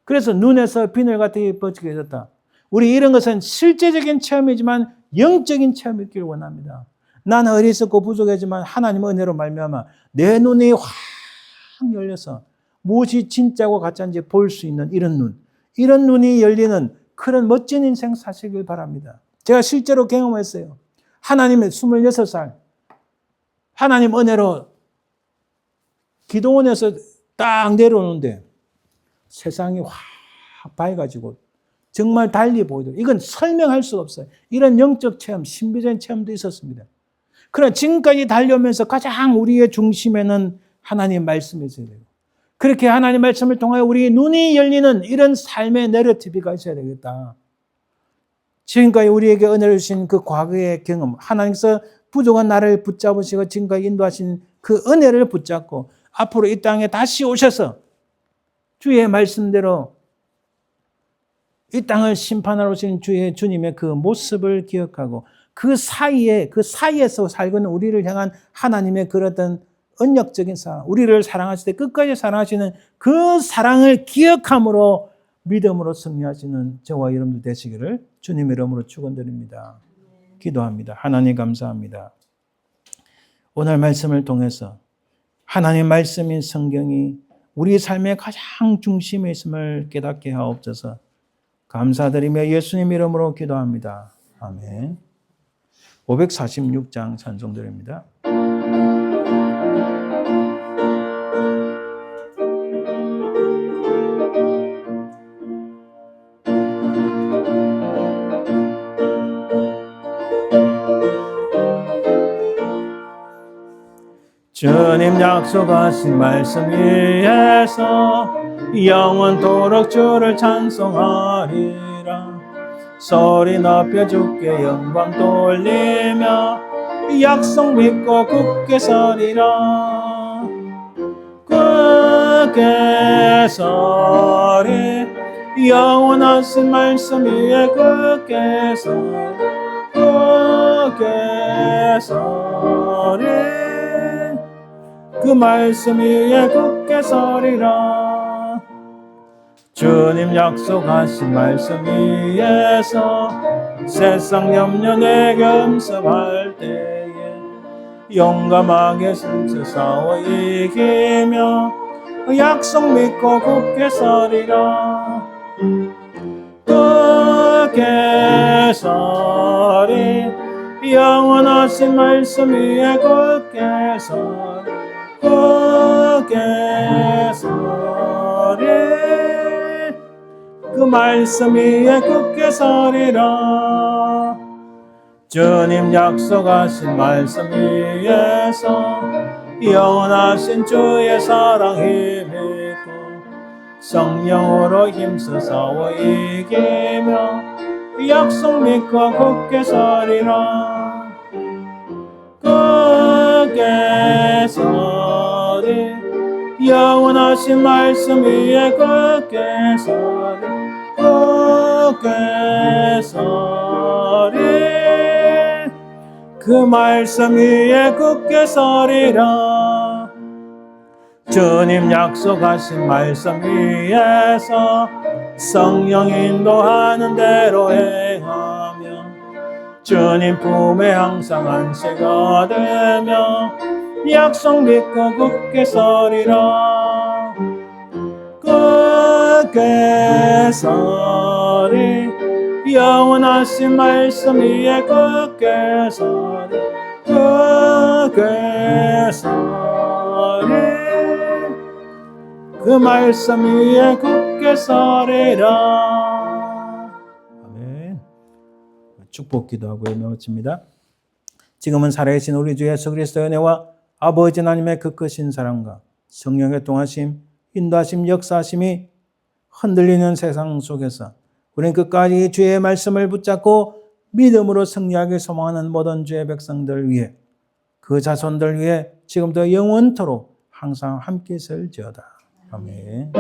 그래서 눈에서 비늘 같은 뻗치게 해졌다. 우리 이런 것은 실제적인 체험이지만 영적인 체험이 있기를 원합니다. 나는 어리석고 부족하지만 하나님 은혜로 말미암아 내 눈이 확 열려서 무엇이 진짜고 가짜인지 볼 수 있는 이런 눈이 열리는 그런 멋진 인생 사시길 바랍니다. 제가 실제로 경험했어요. 하나님의 26살 하나님 은혜로 기도원에서 딱 내려오는데 세상이 확 밝아지고 정말 달리 보이더라고요. 이건 설명할 수가 없어요. 이런 영적 체험, 신비적인 체험도 있었습니다. 그러나 지금까지 달려오면서 가장 우리의 중심에는 하나님 말씀이 있어야 돼요. 그렇게 하나님 말씀을 통하여 우리 눈이 열리는 이런 삶의 내러티브가 있어야 되겠다. 지금까지 우리에게 은혜를 주신 그 과거의 경험, 하나님께서 부족한 나를 붙잡으시고 지금까지 인도하신 그 은혜를 붙잡고 앞으로 이 땅에 다시 오셔서 주의 말씀대로 이 땅을 심판하러 오신 주님의 그 모습을 기억하고 그 사이에서 살고 있는 우리를 향한 하나님의 그런 언약적인 사랑, 우리를 사랑하실 때 끝까지 사랑하시는 그 사랑을 기억함으로 믿음으로 승리하시는 저와 여러분들 되시기를 주님의 이름으로 축원드립니다. 기도합니다. 하나님 감사합니다. 오늘 말씀을 통해서 하나님 말씀인 성경이 우리 삶의 가장 중심에 있음을 깨닫게 하옵소서. 감사드리며 예수님 이름으로 기도합니다. 아멘. 546장 찬송드립니다. 주님 약속하신 말씀 위에서 영원토록 주를 찬송하리라. 소리 높여 주께 영광 돌리며 약속 믿고 굳게 서리라. 굳게 서리 영원하신 말씀 위에 굳게 서리 굳게 서리 그 말씀 위에 굳게 서리라. 주님 약속하신 말씀 위에서 세상 염려 내게 음습할 때에 용감하게 승쳐 싸워 이기며 약속 믿고 굳게 서리라. 굳게 서리 영원하신 말씀 위에 굳게 서리 굳게 서리 그 말씀 위에 굳게 서리라. 주님 약속하신 말씀 위에서 영원하신 주의 사랑 힘있고 성령으로 힘써 싸워 이기며 약속 믿고 굳게 서리라. 굳게 서리 영원하신 말씀 위에 굳게 서리 굳게 서리 그 말씀 위에 굳게 서리라. 주님 약속하신 말씀 위에서 성령 인도하는 대로 행하며 주님 품에 항상 안식 얻으며 약속 믿고 굳게 서리라. 굳게 서리 영원하신 말씀 위에 굳게 서리 굳게 서리 그 말씀 위에 굳게 서리라. 아멘. 축복 기도하고 마칩니다. 지금은 살아계신 우리 주 예수 그리스도의 은혜와 아버지 하나님의 그 크신 사랑과 성령의 동하심, 인도하심, 역사하심이 흔들리는 세상 속에서 우리는 끝까지 주의 말씀을 붙잡고 믿음으로 승리하길 소망하는 모든 주의 백성들 위해 그 자손들 위해 지금부터 영원토록 항상 함께 있을지어다. 아멘.